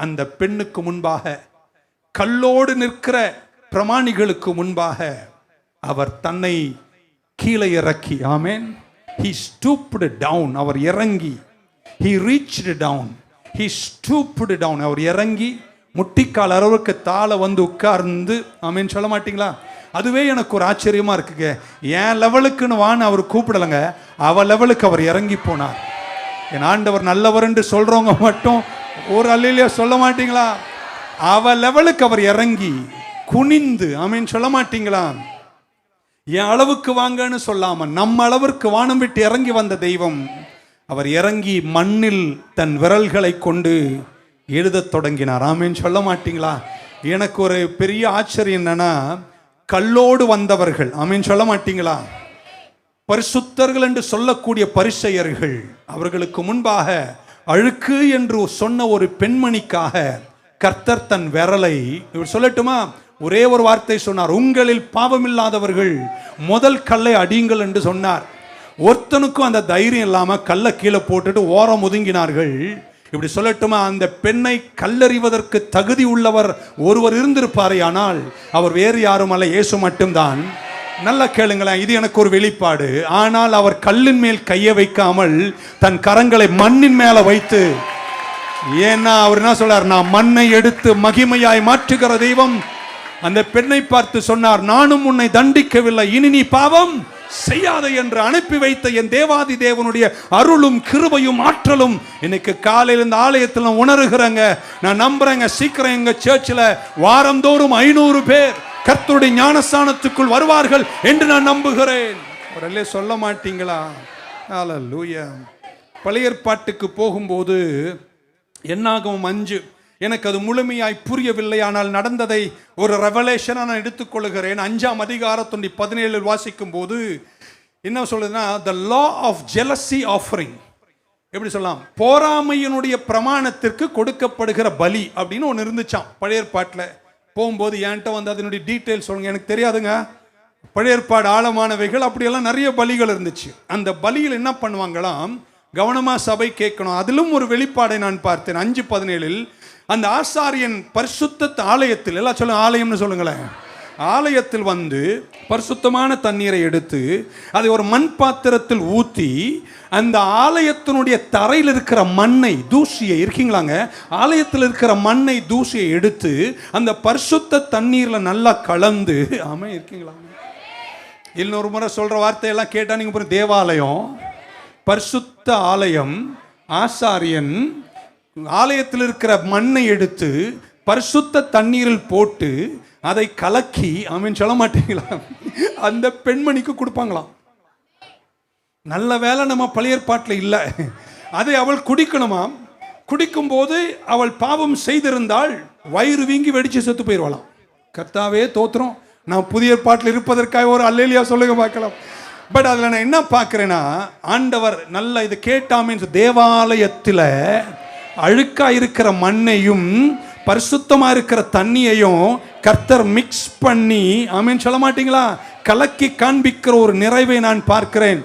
அந்த பெண்ணுக்கு முன்பாக, கல்லோடு நிற்கிற பிரமாணிகளுக்கு முன்பாக அவர் தன்னை கீழே இறக்கி, ஆமென், he stooped down, அவர் இறங்கி, he reached down, he stooped down, அவர் இறங்கி முட்டிக்கால் அளவுக்கு தாழ வந்து உட்கார்ந்து, ஆமென் சொல்ல மாட்டீங்களா? அதுவே எனக்கு ஒரு ஆச்சரியமா இருக்குங்க. என் லெவலுக்குன்னு வான்னு அவர் கூப்பிடலைங்க, அவ லெவலுக்கு அவர் இறங்கி போனார். என் ஆண்டவர் நல்லவர் என்று சொல்றவங்க மட்டும் ஒரு அல்லேலூயா சொல்ல மாட்டீங்களா? அவ லெவலுக்கு அவர் இறங்கி குனிந்து, ஆமென் சொல்ல மாட்டீங்களா? என் அளவுக்கு வாங்கன்னு சொல்லாம நம்ம அளவிற்கு வானம் விட்டு இறங்கி வந்த தெய்வம். அவர் இறங்கி மண்ணில் தன் விரல்களை கொண்டு எழுதத் தொடங்கினார். ஆமேன்னு சொல்ல மாட்டீங்களா? எனக்கு ஒரு பெரிய ஆச்சரியம் என்னன்னா, கல்லோடு வந்தவர்கள், ஆமேன்னு சொல்ல மாட்டீங்களா, பரிசுத்தர்கள் என்று சொல்லக்கூடிய பரிசேயர்கள், அவர்களுக்கு முன்பாக அழுக்கு என்று சொன்ன ஒரு பெண்மணிக்காக கர்த்தர் தன் விரலை, இவர் சொல்லட்டுமா, ஒரே ஒரு வார்த்தை சொன்னார், உங்களில் பாவமில்லாதவர்கள் முதல் கல்லை அடியுங்கள் என்று சொன்னார். ஒருத்தனுக்கும் அந்த தைரியம் இல்லாம கல்லை கீழே போட்டுட்டு ஓரம் ஒதுங்கினார்கள். இப்படி சொல்லட்டுமா, அந்த பெண்ணை கல்லறிவதற்கு தகுதி உள்ளவர் ஒருவர் இருந்திருப்பாரே, ஆனால் அவர் வேறு யாரும் அல்ல, இயேசு மட்டும்தான். நல்லா கேளுங்களேன், இது எனக்கு ஒரு வெளிப்பாடு. ஆனால் அவர் கல்லின் மேல் கையை வைக்காமல் தன் கரங்களை மண்ணின் மேல வைத்து, ஏன்னா அவர் என்ன சொல்றார், நான் மண்ணை எடுத்து மகிமையாய் மாற்றுகிற தெய்வம். அந்த பெண்ணை பார்த்து சொன்னார், நானும் உன்னை தண்டிக்கவில்லை, இனி நீ பாவம் செய்யாத என்று அனுப்பி வைத்த என் தேவாதி தேவனுடைய அருளும் கிருபையும் ஆற்றலும் இன்னைக்கு காலையில் இந்த ஆலயத்தில் உணர்கிறேங்க. நான் நம்புறேங்க, சீக்கிரம் எங்க சர்ச்சில் வாரந்தோறும் 500 பேர் கர்த்தருடைய ஞானஸ்தானத்துக்குள் வருவார்கள் என்று நான் நம்புகிறேன். அவரே சொல்ல மாட்டீங்களா? ஹல்லேலூயா. பழைய ஏற்பாட்டுக்கு போகும்போது என்னாகும் 5, எனக்கு அது முழுமையாய் புரியவில்லை, ஆனால் நடந்ததை ஒரு ரெவலேஷனாக நான் எடுத்துக்கொள்கிறேன். 5ஆம் அதிகாரத்துடைய 17 வாசிக்கும் போது என்ன சொல்லுதுன்னா, the law of jealousy offering, எப்படி சொல்லலாம், போராமையினுடைய பிரமாணத்திற்கு கொடுக்கப்படுகிற பலி அப்படின்னு ஒன்று இருந்துச்சாம் பழைய ஏற்பாட்டில். போகும்போது என்கிட்ட வந்து அதனுடைய டீட்டெயில்ஸ் சொல்லுங்க, எனக்கு தெரியாதுங்க. பழைய ஏற்பாடு ஆழமானவைகள், அப்படியெல்லாம் நிறைய பலிகள் இருந்துச்சு. அந்த பலியில் என்ன பண்ணுவாங்களாம், கவனமா சபை கேட்கணும். அதிலும் ஒரு வெளிப்பாடை நான் பார்த்தேன். 5:17 அந்த ஆசாரியன் பரிசுத்த ஆலயத்தில், எல்லாம் சொல்லுங்க ஆலயம்னு சொல்லுங்களேன், ஆலயத்தில் வந்து பரிசுத்தமான தண்ணீரை எடுத்து அதை ஒரு மண் பாத்திரத்தில் ஊற்றி அந்த ஆலயத்தினுடைய தரையில் இருக்கிற மண்ணை, தூசியை, இருக்கீங்களாங்க, ஆலயத்தில் இருக்கிற மண்ணை, தூசியை எடுத்து அந்த பரிசுத்த தண்ணீரில் நல்லா கலந்து, ஆமா இருக்கீங்களா, இன்னொரு முறை சொல்ற வார்த்தையெல்லாம் கேட்டா நீங்க போற தேவாலயம், பரிசுத்த ஆலயம், ஆசாரியன் ஆலயத்தில் இருக்கிற மண்ணை எடுத்து பரிசுத்த தண்ணீரில் போட்டு அதை கலக்கி, ஆமீன் சொல்ல மாட்டீங்களா, அந்த பெண்மணிக்கு கொடுப்பாங்களாம். நல்ல வேலை நம்ம பழைய ஏற்பாட்டில் இல்லை. அதை அவள் குடிக்கணுமாம். குடிக்கும் போது அவள் பாவம் செய்திருந்தால் வயிறு வீங்கி வெடிச்சு செத்து போயிடுவாளாம். கர்த்தாவே தோத்திரம், நான் புதிய ஏற்பாட்டில் இருப்பதற்காக ஒரு அல்லேலியா சொல்லுங்க பார்க்கலாம். பட் அதில் நான் என்ன பார்க்கிறேன்னா, ஆண்டவர் நல்ல இது கேட்டாமே, தேவாலயத்தில் அழுக்கா இருக்கிற மண்ணையும் பரிசுத்தமா இருக்கிற தண்ணியையும் கர்த்தர் மிக்ஸ் பண்ணி, ஆமீன் சொல்ல மாட்டீங்களா, கலக்கி காண்பிக்கிற ஒரு நிறைவை நான் பார்க்கிறேன்.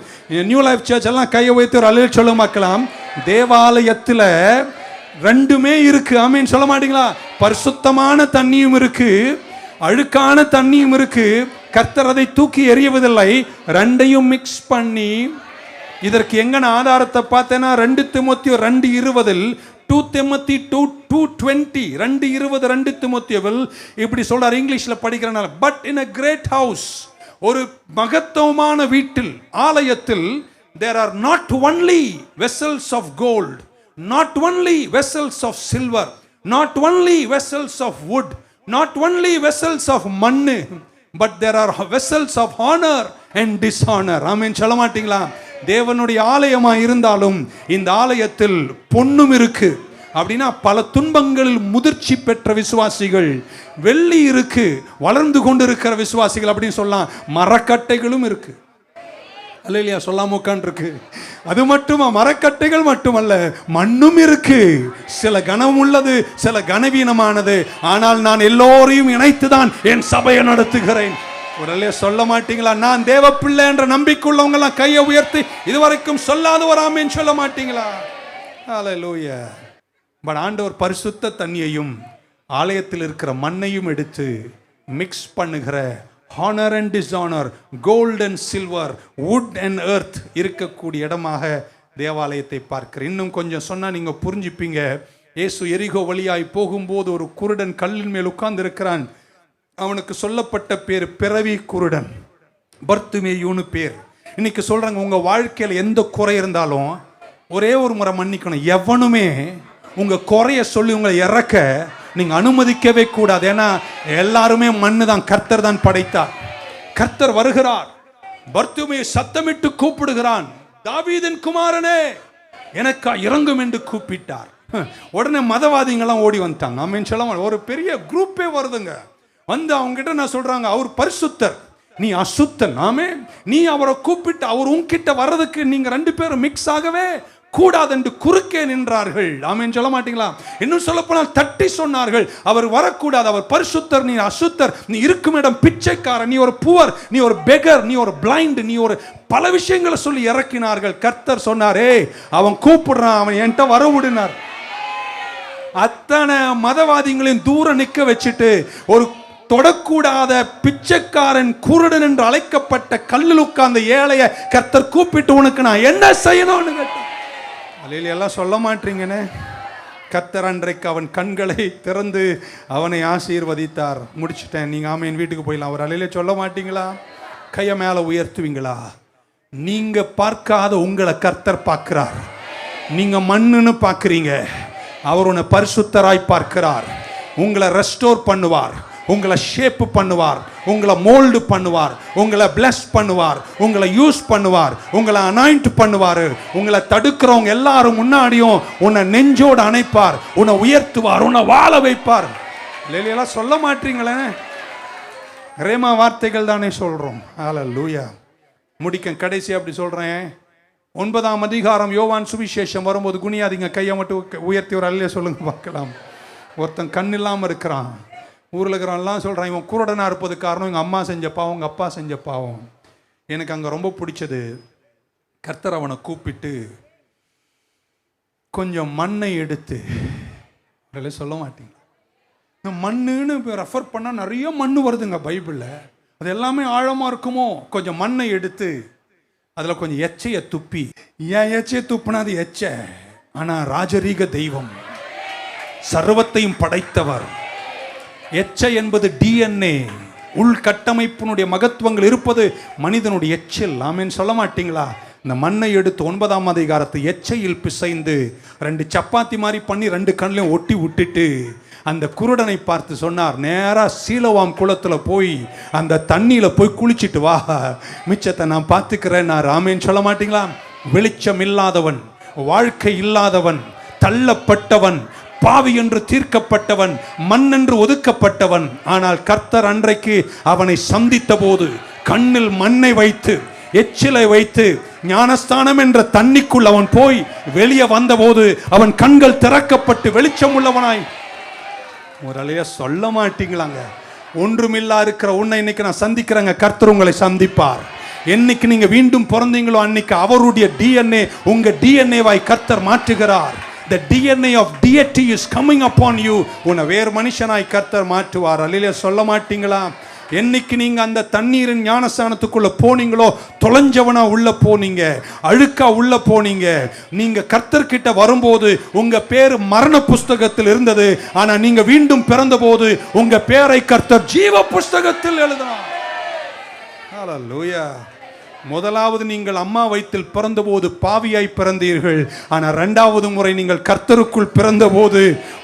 நியூ லைஃப் சர்ச் எல்லாம் கையை வைத்து ஒரு அல்லேலூயா சொல்ல பார்க்கலாம். தேவாலயத்தில் ரெண்டுமே இருக்கு, ஆமீன் சொல்ல மாட்டீங்களா, பரிசுத்தமான தண்ணியும் இருக்கு, அழுக்கான தண்ணியும் இருக்கு. கர்த்தர் அதை தூக்கி எறியவதில்லை, ரெண்டையும் மிக்ஸ் பண்ணி. இதற்கு எங்கன ஆதாரத்தை பார்த்தேன்னா 2 தீமோத்தேயு 2:20, 2 தீமோத்தேயு 2:20, 2:20 2 தீமோத்தேயுவில் இப்படி சொல்றார். இங்கிலீஷ்ல படிக்கிறனால, but in a great house, ஒரு மகத்துவமான வீட்டில், ஆலயத்தில், there are not only vessels of gold, not only vessels of silver, not only vessels of wood, not only vessels of மண்ணு, but there are vessels of honor and dishonor. ஆமென் சொல்ல மாட்டீங்களா? தேவனுடைய ஆலயமா இருந்தாலும் இந்த ஆலயத்தில் பொன்னும் இருக்கு. அப்படின்னா பல துன்பங்களில் முதிர்ச்சி பெற்ற விசுவாசிகள், வெள்ளி இருக்கு, வளர்ந்து கொண்டு இருக்கிற விசுவாசிகள் அப்படின்னு சொல்லலாம், மரக்கட்டைகளும் இருக்கு. அல்லேலூயா சொல்லாம உட்கார்ந்திருக்கு. அது மட்டுமா, மரக்கட்டைகள் மட்டுமல்ல, மண்ணும் இருக்கு. சில கனம் உள்ளது, சில கனவீனமானது. ஆனால் நான் எல்லோரையும் இணைத்துதான் என் சபையை நடத்துகிறேன். ஒரு சொல்ல மாட்டீங்களா, நான் தேவ பிள்ளை என்ற நம்பிக்கையுள்ளவங்க எல்லாம் கையை உயர்த்தி இதுவரைக்கும் சொல்லாத ஒரு ஆமென் சொல்ல மாட்டீங்களா? அல்லேலூயா. பட் ஆண்டவர் பரிசுத்த தண்ணியையும் ஆலயத்தில் இருக்கிற மண்ணையும் எடுத்து மிக்ஸ் பண்ணுகிற honor and dishonor, gold and silver, wood and earth இருக்கக்கூடிய இடமாக தேவாலயத்தை பார்க்கிறேன். இன்னும் கொஞ்சம் சொன்னா நீங்க புரிஞ்சுப்பீங்க. இயேசு எரிகோ வழியாய் போகும்போது ஒரு குருடன் கல்லின் மேல் உட்கார்ந்து இருக்கிறான். அவனுக்கு சொல்லப்பட்ட பேர் பிறவி குருடன், பர்த்துமேயுன்னு பேர். இன்னைக்கு சொல்றாங்க, உங்க வாழ்க்கையில் எந்த குறை இருந்தாலும் ஒரே ஒரு முறை மன்னிக்கணும். எவனுமே உங்க குறைய சொல்லி உங்களை இறக்க நீங்க அனுமதிக்கவே கூடாது. ஏன்னா எல்லாருமே மண்ணு தான், கர்த்தர் தான் படைத்தார். கர்த்தர் வருகிறார். பர்த்திமேயு சத்தமிட்டு கூப்பிடுகிறான், தாவீதின் குமாரனே எனக்கா இறங்கும் என்று கூப்பிட்டார். உடனே மதவாதிகள்லாம் ஓடி வந்துட்டாங்க. ஆமென் சொல்ல ஒரு பெரிய குரூப்பே வருதுங்க. வந்து அவங்க கிட்ட நான் சொல்றாங்க, அவர் பரிசுத்தர், நீ அசுத்தன். ஆமே, நீ அவரை கூப்பிட்டு அவர் உன்கிட்ட வர்றதுக்கு நீங்க ரெண்டு பேரும் மிக்ஸ் ஆகவே கூடாது என்று குறுக்கே நின்றார்கள். ஆமென் சொல்ல மாட்டீங்களா? இன்னும் சொல்ல போனால் தட்டி சொன்னார்கள், அவர் வரக்கூடாது, அவர் பரிசுத்தர், நீ அசுத்தர், நீ இருக்கும் இடம் பிச்சைக்காரன், நீ ஒரு புவர், நீ ஒரு பெகர், நீ ஒரு பிளைண்ட், நீ ஒரு பல விஷயங்களை சொல்லி இறக்கினார்கள். கர்த்தர் சொன்னாரே, அவன் கூப்பிடுறான், அவன் என்கிட்ட வர விடுனார். அத்தனை மதவாதிகளையும் தூரம் நிற்க வச்சுட்டு ஒரு தொடக்கூடாத பிச்சைக்காரன், குருடன் என்று அழைக்கப்பட்ட கல்லில் உட்கார்ந்த ஏழைய கர்த்தர் கூப்பிட்டு, உனக்கு நான் என்ன செய்யணும்னு கேட்டார். எல்லாம் சொல்ல மாட்டீங்கன்னு கர்த்தர் அன்றைக்கு அவன் கண்களை திறந்து அவனை ஆசீர்வதித்தார். முடிச்சுட்டேன், நீங்க ஆமென் வீட்டுக்கு போயிடலாம். அவர் அலையில சொல்ல மாட்டீங்களா? கைய மேல உயர்த்துவீங்களா? நீங்க பார்க்காத உங்களை கர்த்தர் பார்க்கிறார். நீங்க மண்ணுன்னு பார்க்கிறீங்க, அவர் உன்னை பரிசுத்தராய் பார்க்கிறார். உங்களை ரெஸ்டோர் பண்ணுவார், உங்களை ஷேப் பண்ணுவார், உங்களை மோல்டு பண்ணுவார், உங்களை பிளஸ் பண்ணுவார், உங்களை யூஸ் பண்ணுவார், உங்களை அனாயிண்ட் பண்ணுவார். உங்களை தடுக்கிறவங்க எல்லாரும் முன்னாடியும் உன்னை நெஞ்சோடு அணைப்பார், உன்னை உயர்த்துவார், உன்னை வாழ வைப்பார். இல்லையெல்லாம் சொல்ல மாட்டீங்களே, ரேமா வார்த்தைகள் தானே சொல்றோம். ஹல்லேலூயா. முடிக்க கடைசி அப்படி சொல்றேன். 9ஆம் அதிகாரம் யோவான் சுவிசேஷம் வரும்போது, குனியாதீங்க, கையை மட்டும் உயர்த்தி ஒரு அல்லையே சொல்லுங்க பார்க்கலாம். ஒருத்தன் கண் இல்லாமல் இருக்கிறான். ஊரில் இருக்கிறவன்லாம் சொல்கிறான், இவன் குருடனாக இருப்பது காரணம் எங்கள் அம்மா செஞ்ச பாவம், உங்கள் அப்பா செஞ்ச பாவம். எனக்கு அங்கே ரொம்ப பிடிச்சது, கர்த்தர் அவனை கூப்பிட்டு கொஞ்சம் மண்ணை எடுத்து, சொல்ல மாட்டீங்க, மண்ணுன்னு ரெஃபர் பண்ணால் நிறைய மண் வருதுங்க பைபிளில். அது எல்லாமே ஆழமாக இருக்குமோ? கொஞ்சம் மண்ணை எடுத்து அதில் கொஞ்சம் எச்சையை துப்பி, ஏன் எச்சையை துப்புனா அது எச்ச, ஆனால் ராஜரீக தெய்வம், சர்வத்தையும் படைத்தவர். எச்சை என்பது டிஎன்ஏ, உள்கட்டமைப்பினுடைய மகத்துவங்கள் இருப்பது மனிதனுடைய எச்சில். ஆமென் சொல்ல மாட்டீங்களா? இந்த மண்ணை எடுத்து 9ஆம் அதிகாரத்தை எச்சையில் பிசைந்து 2 சப்பாத்தி மாதிரி பண்ணி 2 கண்ணிலையும் ஒட்டி விட்டுட்டு அந்த குருடனை பார்த்து சொன்னார், நேரா சீலவாம் குளத்துல போய் அந்த தண்ணியில போய் குளிச்சுட்டு வா, மிச்சத்தை நான் பார்த்துக்கிறேன். ஆமென் சொல்ல மாட்டீங்களா? வெளிச்சம் இல்லாதவன், வாழ்க்கை இல்லாதவன், தள்ளப்பட்டவன், பாவி என்று தீர்க்கப்பட்டவன், மண் என்று ஒதுக்கப்பட்டவன். ஆனால் கர்த்தர் அன்றைக்கு அவனை சந்தித்த போது கண்ணில் மண்ணை வைத்து எச்சிலை வைத்து ஞானஸ்தானம் என்ற தண்ணிக்குள் அவன் போய் வெளியே வந்தபோது அவன் கண்கள் திறக்கப்பட்டு வெளிச்சம் உள்ளவனாய். ஒரு அலைய சொல்ல மாட்டீங்களாங்க? ஒன்றுமில்லா இருக்கிற உன்னை இன்னைக்கு நான் சந்திக்கிறேங்க. கர்த்தர் உங்களை சந்திப்பார். என்னைக்கு நீங்க மீண்டும் பிறந்தீங்களோ அன்னைக்கு அவருடைய டிஎன்ஏ உங்க டிஎன்ஏவாய் கர்த்தர் மாற்றுகிறார். The DNA of deity is coming upon you. உன்னை வேறு மனுஷனாய் கர்த்தர் மாற்றுவார். அல்லேலூயா சொல்ல மாட்டீங்களா? என்னைக்கு நீங்க அந்த தண்ணீரின் ஞானஸ்தானத்துக்குள்ள போனீங்களோ, தொலைஞ்சவனா உள்ள போனீங்க, அழுக்கா உள்ள போனீங்க. நீங்க கர்த்தர் கிட்ட வரும்போது உங்க பேர் மரண புஸ்தகத்தில் இருந்தது. ஆனா நீங்க மீண்டும் பிறந்த போது உங்க பேரை கர்த்தர் ஜீவ புஸ்தகத்தில் எழுதினார். ஹல்லேலூயா. முதலாவது நீங்கள் அம்மா வயிற்றில் பிறந்தபோது பாவியாய் பிறந்தீர்கள். ஆனால் 2வது முறை நீங்கள் கர்த்தருக்குள் பிறந்தபோது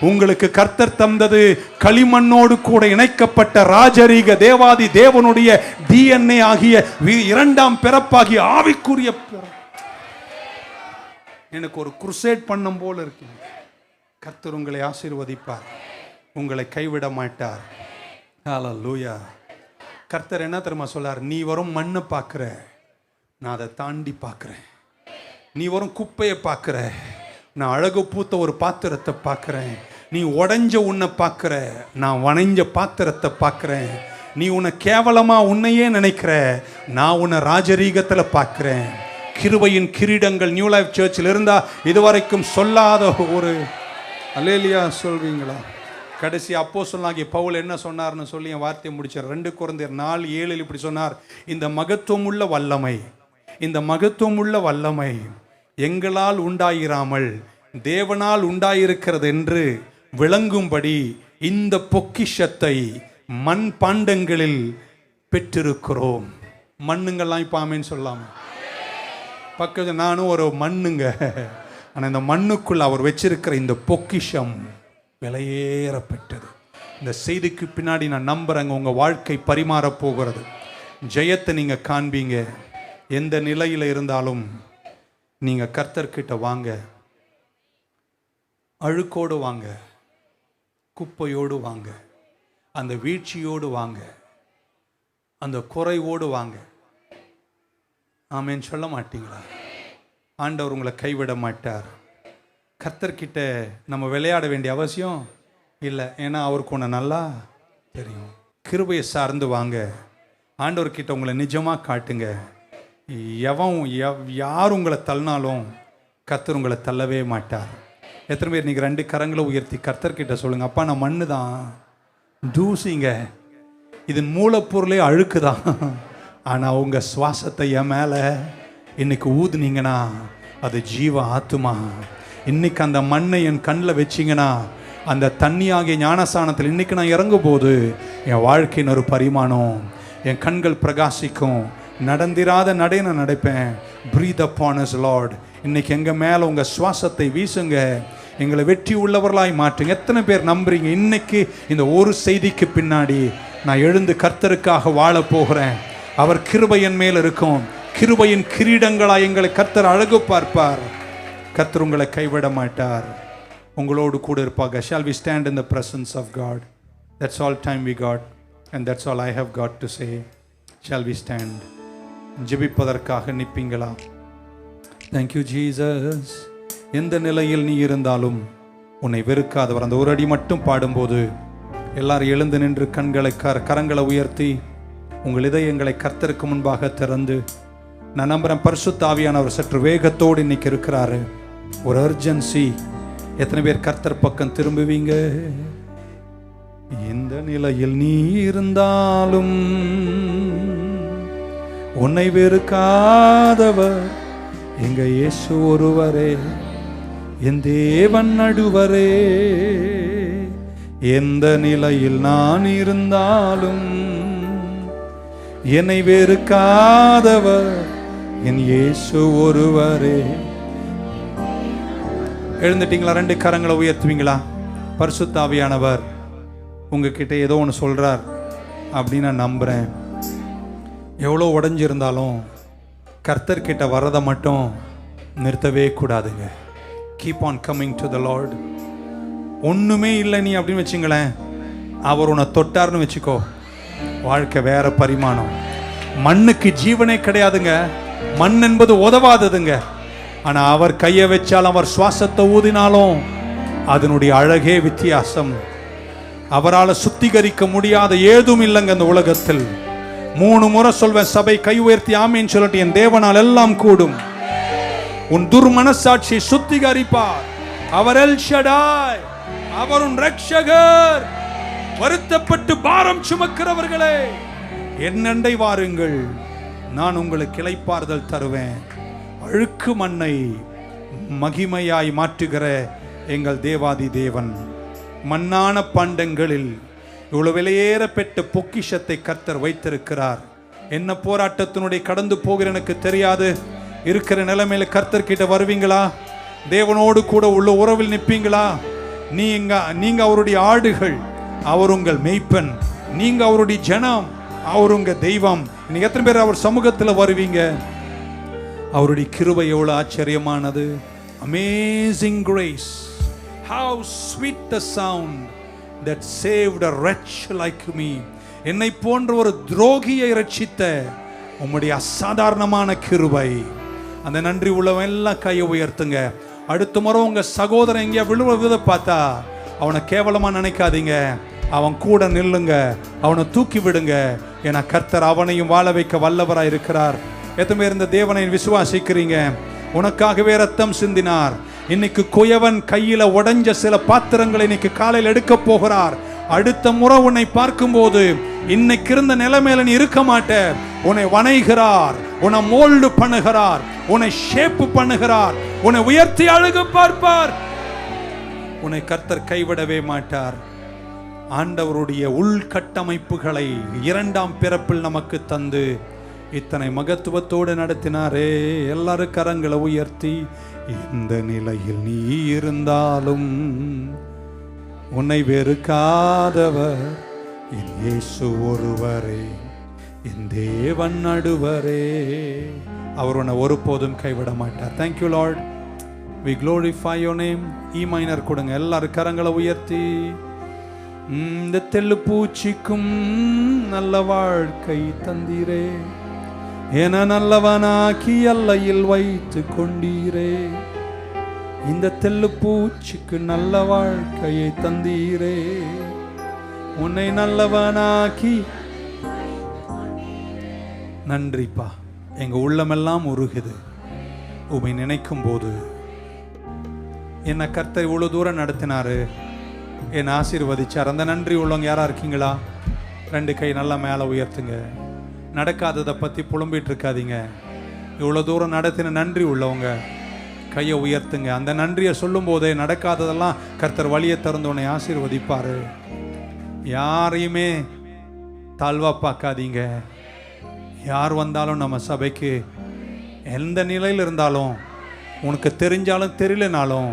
உங்களுக்கு கர்த்தர் தந்தது களிமண்ணோடு கூட இணைக்கப்பட்ட ராஜரீக தேவாதி தேவனுடைய டிஎன்ஏ ஆகிய 2ஆம் பிறப்பாகிய ஆவிக்குரிய. எனக்கு ஒரு குருசேட் பண்ணும் போல இருக்கு. கர்த்தர் உங்களை ஆசீர்வதிப்பார், உங்களை கைவிட மாட்டார். ஹல்லேலூயா. கர்த்தர் என்ன தெரியுமா சொல்லார்? நீ வரும் மண்ணை பார்க்கிற, நான் அதை தாண்டி பார்க்குறேன். நீ வரும் குப்பையை பார்க்குற, நான் அழகு பூத்த ஒரு பாத்திரத்தை பார்க்குறேன். நீ உடைஞ்ச உன்னை பார்க்குற, நான் வணைஞ்ச பாத்திரத்தை பார்க்குறேன். நீ உன்னை கேவலமாக உன்னையே நினைக்கிற, நான் உன்னை ராஜரீகத்தில் பார்க்குறேன். கிருபையின் கிரீடங்கள் நியூ லைஃப் சர்ச்சில் இருந்தால் இதுவரைக்கும் சொல்லாத ஒரு அல்லேலூயா சொல்வீங்களா? கடைசி அப்போஸ்தலனாகிய பவுல் என்ன சொன்னார்னு சொல்லி என் வார்த்தையை முடிச்சார். 2 கொரிந்தியர் 4:7 இப்படி சொன்னார், இந்த மகத்துவம் உள்ள வல்லமை, இந்த மகத்துவம் உள்ள வல்லமை எங்களால் உண்டாயிராமல் தேவனால் உண்டாயிருக்கிறது என்று விளங்கும்படி இந்த பொக்கிஷத்தை மண் பாண்டங்களில் பெற்றிருக்கிறோம். மண்ணுங்கள்லாம் இப்போ ஆமேன்னு சொல்லாம பக்கத்தில் நானும் ஒரு மண்ணுங்க. ஆனால் இந்த மண்ணுக்குள்ள அவர் வச்சிருக்கிற இந்த பொக்கிஷம் விலையேறப்பட்டது. இந்த செய்திக்கு பின்னாடி நான் நம்புறேங்க, உங்கள் வாழ்க்கை பரிமாறப் போகிறது. ஜெயத்தை நீங்க காண்பீங்க. எந்த நிலையில் இருந்தாலும் நீங்க கர்த்தர்கிட்ட வாங்க. அழுக்கோடு வாங்க, குப்பையோடு வாங்க, அந்த வீழ்ச்சியோடு வாங்க, அந்த குறைவோடு வாங்க. ஆமேன்னு சொல்ல மாட்டீங்களா? ஆண்டவர் உங்களை கைவிட மாட்டார். கர்த்தர்கிட்ட நம்ம விளையாட வேண்டிய அவசியம் இல்லை. ஏன்னா அவருக்கு ஒன்று நல்லா தெரியும். கிருபையை சார்ந்து வாங்க. ஆண்டவர்கிட்ட உங்களை நிஜமாக காட்டுங்க. யார் உங்களை தள்ளினாலும் கர்த்தர் உங்களை தள்ளவே மாட்டார். எத்தனை பேர் நீங்கள் 2 கரங்களை உயர்த்தி கர்த்தர்கிட்ட சொல்லுங்கள், அப்பா நான் மண்ணு தான், தூசிங்க, இதன் மூலப்பொருளே அழுக்கு தான். ஆனால் உங்கள் சுவாசத்தை என் மேலே இன்னைக்கு ஊதுனீங்கன்னா அது ஜீவ ஆத்துமா. இன்னைக்கு அந்த மண்ணை என் கண்ணில் வச்சிங்கன்னா அந்த தண்ணியாகிய ஞானஸ்தானத்தில் இன்னைக்கு நான் இறங்கும் போது என் வாழ்க்கையின் ஒரு பரிமாணம், என் கண்கள் பிரகாசிக்கும். நடந்திராத நடை நான் நடப்பேன். Breathe upon us Lord. இன்னைக்கு எங்கள் மேலே உங்கள் சுவாசத்தை வீசுங்க, எங்களை வெற்றி உள்ளவர்களாய் மாற்றுங்க. எத்தனை பேர் நம்புறீங்க? இன்னைக்கு இந்த ஒரு செய்திக்கு பின்னாடி நான் எழுந்து கர்த்தருக்காக வாழ போகிறேன். அவர் கிருபையின் மேல் இருக்கும். கிருபையின் கிரீடங்களாய் எங்களை கர்த்தர் அழகு பார்ப்பார். கர்த்தர் உங்களை கைவிட மாட்டார், உங்களோடு கூட இருப்பாங்க. Shall we stand in the presence of God? That's all time we got and that's all I have got to say. Shall we stand? ஜெபிப்பதற்காக நிற்பீங்களா? Thank you Jesus. எந்த நிலையில் நீ இருந்தாலும் உன்னை வெறுக்காதவர். அந்த ஒரு அடி மட்டும் பாடும்போது எல்லாரும் எழுந்து நின்று கரங்களை உயர்த்தி உங்கள் இதயங்களை கர்த்தருக்கு முன்பாக திறந்து, நான் நம்புறேன் பரிசுத்த ஆவியானவர் சற்று வேகத்தோடு இன்னைக்கு இருக்கிறாரு. ஒரு அர்ஜென்சி. எத்தனை பேர் கர்த்தர் பக்கம் திரும்புவீங்க? இந்த நிலையில் நீ இருந்தாலும் உன்னை வெறுக்காதவர் எங்க இயேசு ஒருவரே, என் தேவன் நடுவரே. எந்த நிலையில் நான் இருந்தாலும் என்னை வெறுக்காதவர் என் இயேசு ஒருவரே. எழுந்துட்டீங்களா? 2 கரங்களை உயர்த்துவீங்களா? பரிசுத்த ஆவியானவர் உங்ககிட்ட ஏதோ ஒன்று சொல்றார் அப்படின்னு நான் நம்புறேன். எவ்வளோ உடைஞ்சிருந்தாலும் கர்த்தர்கிட்ட வரதை மட்டும் நிறுத்தவே கூடாதுங்க. Keep on coming to the Lord. ஒன்றுமே இல்லை நீ அப்படின்னு வச்சுங்களேன், அவர் உன்னை தொட்டார்னு வச்சுக்கோ, வாழ்க்கை வேற பரிமாணம். மண்ணுக்கு ஜீவனே கிடையாதுங்க. மண் என்பது உதவாததுங்க. ஆனால் அவர் கையை வச்சாலும் அவர் சுவாசத்தை ஊதினாலும் அதனுடைய அழகே வித்தியாசம். அவரால் சுத்திகரிக்க முடியாத ஏதும் இல்லைங்க இந்த உலகத்தில். 3 முறை சொல்வேன், சபை கை உயர்த்தி ஆமேன்னு சொல்லட்டு, என் தேவனால் எல்லாம் கூடும். உன் துர்மனசாட்சியை சுத்திகரிப்பார். அவர் எல் ஷடாய், அவர் உன் ரட்சகர். வருத்தப்பட்டு பாரம் சுமக்கிறவர்களே என்னண்டை வாருங்கள், நான் உங்களுக்கு இளைப்பாறுதல் தருவேன். அழுக்கு மண்ணை மகிமையாய் மாற்றுகிற எங்கள் தேவாதி தேவன். மண்ணான பாண்டங்களில் இவ்வளவு விலையேற பெற்ற பொக்கிஷத்தை கர்த்தர் வைத்திருக்கிறார். என்ன போராட்டத்தினுடைய கடந்து போகிற எனக்கு தெரியாது. இருக்கிற நிலைமையில கர்த்தர்கிட்ட வருவீங்களா? தேவனோடு கூட உள்ள உறவில் நிற்பீங்களா? நீங்க அவருடைய ஆடுகள், அவர் உங்கள் மெய்ப்பன். நீங்க அவருடைய ஜனம், அவர் உங்க தெய்வம். நீங்க எத்தனை பேர் அவர் சமூகத்தில் வருவீங்க? அவருடைய கிருபை எவ்வளவு ஆச்சரியமானது. Amazing grace, how sweet the sound that saved a wretch like me. என்னை போன்ற ஒரு துரோகியை ரட்சித்த உம்முடைய அசாதாரணமான கிருபை. அந்த நன்றி உள்ளவன் எல்லாம் கையை உயர்த்துங்க. அடுத்த முறை உங்க சகோதரன் எங்கேயா விழுவதை பார்த்தா அவனை கேவலமா நினைக்காதீங்க. அவன் கூட நில்லுங்க, அவனை தூக்கி விடுங்க. ஏன்னா கர்த்தர் அவனையும் வாழ வைக்க வல்லவராய் இருக்கிறார். எத்தனை பேர் இந்த தேவனை விசுவாசிக்கிறீங்க? உனக்காகவே ரத்தம் சிந்தினார். இன்னைக்கு குயவன் கையில உடைஞ்ச சில பாத்திரங்களை இன்னைக்கு காலையில் எடுக்க போகிறார். அடுத்த முறை உன்னை பார்க்கும்போது இன்னைக்கு இருந்த நிலைமையில நீ இருக்க மாட்ட. உன்னை வணைகிறார், உன்னை மோல்டு பண்ணுகிறார், உன்னை ஷேப் பண்ணுகிறார், உன்னை உயர்த்தி அழகு பார்ப்பார். உன்னை கர்த்தர் கைவிடவே மாட்டார். ஆண்டவருடைய உள்கட்டமைப்புகளை 2ஆம் பிறப்பில் நமக்கு தந்து இத்தனை மகத்துவத்தோடு நடத்தினாரே. எல்லாரும் கரங்களை உயர்த்தி, இந்த நிலையில் நீ இருந்தாலும் உன்னை வெறுக்காதவர் என் இயேசு ஒருவரே. என் தேவன் நடுவரே. அவர் உன்னை ஒருபோதும் கைவிட மாட்டார். Thank you Lord. We glorify your name. E minor கொடுங்க எல்லாரும் கரங்களை உயர்த்தி. இந்த தெள்ளு பூச்சிக்கும் நல்ல வாழ்க்கை தந்தீரே, என நல்லவனாக்கி எல்லையில் வைத்து கொண்டீரே. இந்த தெள்ளு பூச்சிக்கு நல்ல வாழ்க்கையை தந்தீரே, உன்னை நல்லவனாக்கி. நன்றிப்பா. எங்க உள்ளமெல்லாம் உருகுது உம்மை நினைக்கும் போது. என்ன கர்த்தர் இவ்வளவு தூரம் நடத்தினாரு, என்னை ஆசீர்வதிச்சார். அந்த நன்றி உள்ளவங்க யாரா இருக்கீங்களா? 2 கை நல்லா மேலே உயர்த்துங்க. நடக்காததை பற்றி புலம்பிட்டு இருக்காதீங்க. இவ்வளோ தூரம் நடத்தின நன்றி உள்ளவங்க கையை உயர்த்துங்க. அந்த நன்றியை சொல்லும் போதே நடக்காததெல்லாம் கர்த்தர் வழியை திறந்தோடனே ஆசீர்வதிப்பார். யாரையுமே தாழ்வா பார்க்காதீங்க. யார் வந்தாலும் நம்ம சபைக்கு எந்த நிலையில் இருந்தாலும், உனக்கு தெரிஞ்சாலும் தெரியலனாலும்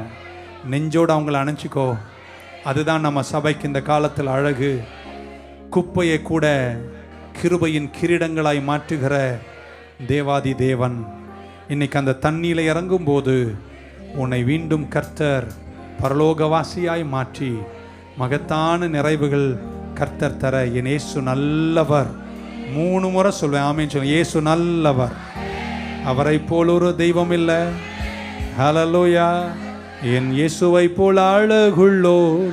நெஞ்சோடு அவங்கள அணைச்சிக்கோ. அதுதான் நம்ம சபைக்கு இந்த காலத்தில் அழகு. குப்பையை கூட கிருபையின் கிரீடங்களாய் மாற்றுகிற தேவாதி தேவன் இன்னைக்கு அந்த தண்ணீரை இறங்கும் போது உன்னை மீண்டும் கர்த்தர் பரலோகவாசியாய் மாற்றி மகத்தான நிறைவுகள் கர்த்தர் தர. என் இயேசு நல்லவர். 3 முறை சொல்வேன். ஆமென் சொல்லுங்க. இயேசு நல்லவர். அவரை போல் ஒரு தெய்வம் இல்லை. ஹல்லேலூயா. என் இயேசுவை போல் அழகுள்ளோர்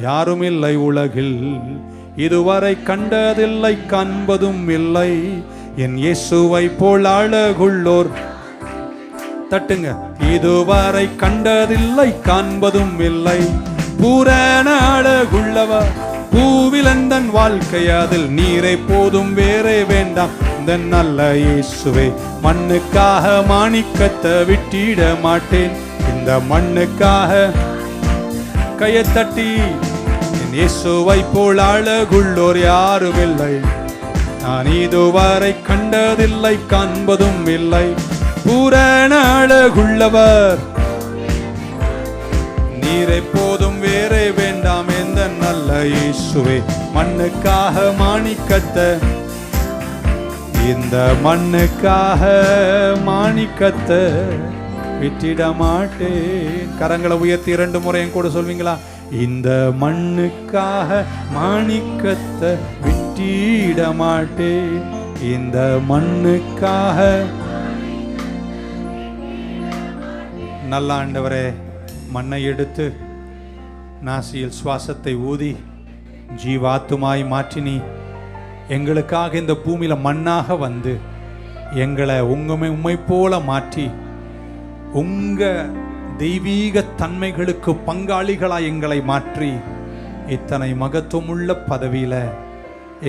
யாரும் இல்லை உலகில், இதுவரை கண்டதில்லை காண்பதும் இல்லை. என் இயேசுவை போல் அழகுள்ளோர், தட்டுங்க, இதுவரை கண்டதில்லை காண்பதும் இல்லை. பூரண அழகுள்ளவர் பூவிலந்தன் வாழ்க்கை, அதில் நீரை போதும் வேறே வேண்டாம். இந்த நல்ல இயேசுவே, மண்ணுக்காக மாணிக்கத்தை விட்டிட மாட்டேன். இந்த மண்ணுக்காக கையை தட்டி, என் இயேசுவை போல் அழகுள்ளோர் யாரும் இல்லை, நான் இதுவரை கண்டதில்லை காண்பதும் இல்லை. பூரண அழகுள்ளவர், நீரை போதும் வேறே வேண்டாம். எந்த நல்ல இயேசுவே, மண்ணுக்காக மாணிக்கத்தை, இந்த மண்ணுக்காக மாணிக்கத்தை விட்டிட மாட்டேன். கரங்களை உயர்த்தி 2 முறை என் கூட சொல்வீங்களா? இந்த மண்ணுக்காக மாணிக்கத்தை விட்டிட மாட்டேன். இந்த மண்ணுக்காக. நல்ல ஆண்டவரே, மண்ணை எடுத்து நாசியில் சுவாசத்தை ஊதி ஜீவாத்துமாய் மாற்றினி எங்களுக்காக இந்த பூமியில மண்ணாக வந்து எங்களை உண்மை போல மாற்றி உங்க தெய்வீக தன்மைகளுக்கு பங்காளிகளாய் எங்களை மாற்றி இத்தனை மகத்துவமுள்ள பதவியில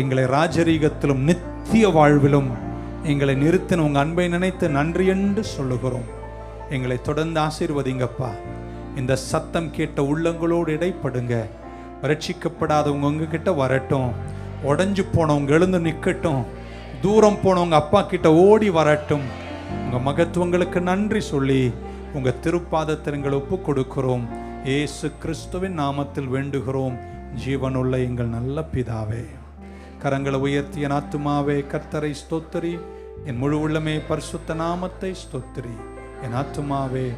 எங்களை ராஜரீகத்திலும் நித்திய வாழ்விலும் எங்களை நிறுத்தின உங்க அன்பை நினைத்து நன்றி என்று சொல்லுகிறோம். எங்களை தொடர்ந்து ஆசீர்வதிங்கப்பா. இந்த சத்தம் கேட்ட உள்ளங்களோடு இடைப்படுங்க. ரட்சிக்கப்படாதவங்க உங்ககிட்ட வரட்டும். உடஞ்சு போனவங்க எழுந்து நிற்கட்டும். தூரம் போனவங்க அப்பா கிட்ட ஓடி வரட்டும். உங்க மகத்துவங்களுக்கு நன்றி சொல்லி உங்க திருப்பாதத்தில் எங்களை ஒப்பு கொடுக்கிறோம். இயேசு கிறிஸ்துவின் நாமத்தில் வேண்டுகிறோம் ஜீவனுள்ள எங்கள் நல்ல பிதாவே. கரங்களை உயர்த்தி என் ஆத்துமாவே கர்த்தரை ஸ்தோத்திரி, என் முழு உள்ளமே பரிசுத்த நாமத்தை ஸ்தோத்திரி. என் ஆத்துமாவே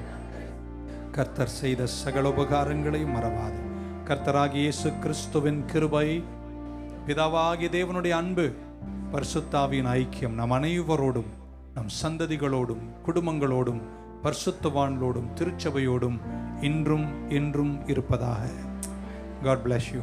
கர்த்தர் செய்த சகல உபகாரங்களை மறவாது. கர்த்தராகிய இயேசு கிறிஸ்துவின் கிருபை, பிதாவாகிய தேவனுடைய அன்பு, பரிசுத்தாவின் ஐக்கியம் நம் அனைவரோடும், நம் சந்ததிகளோடும், குடும்பங்களோடும், பரிசுத்தவான்களோடும், திருச்சபையோடும் இன்றும் என்றும் இருப்பதாக. God bless you.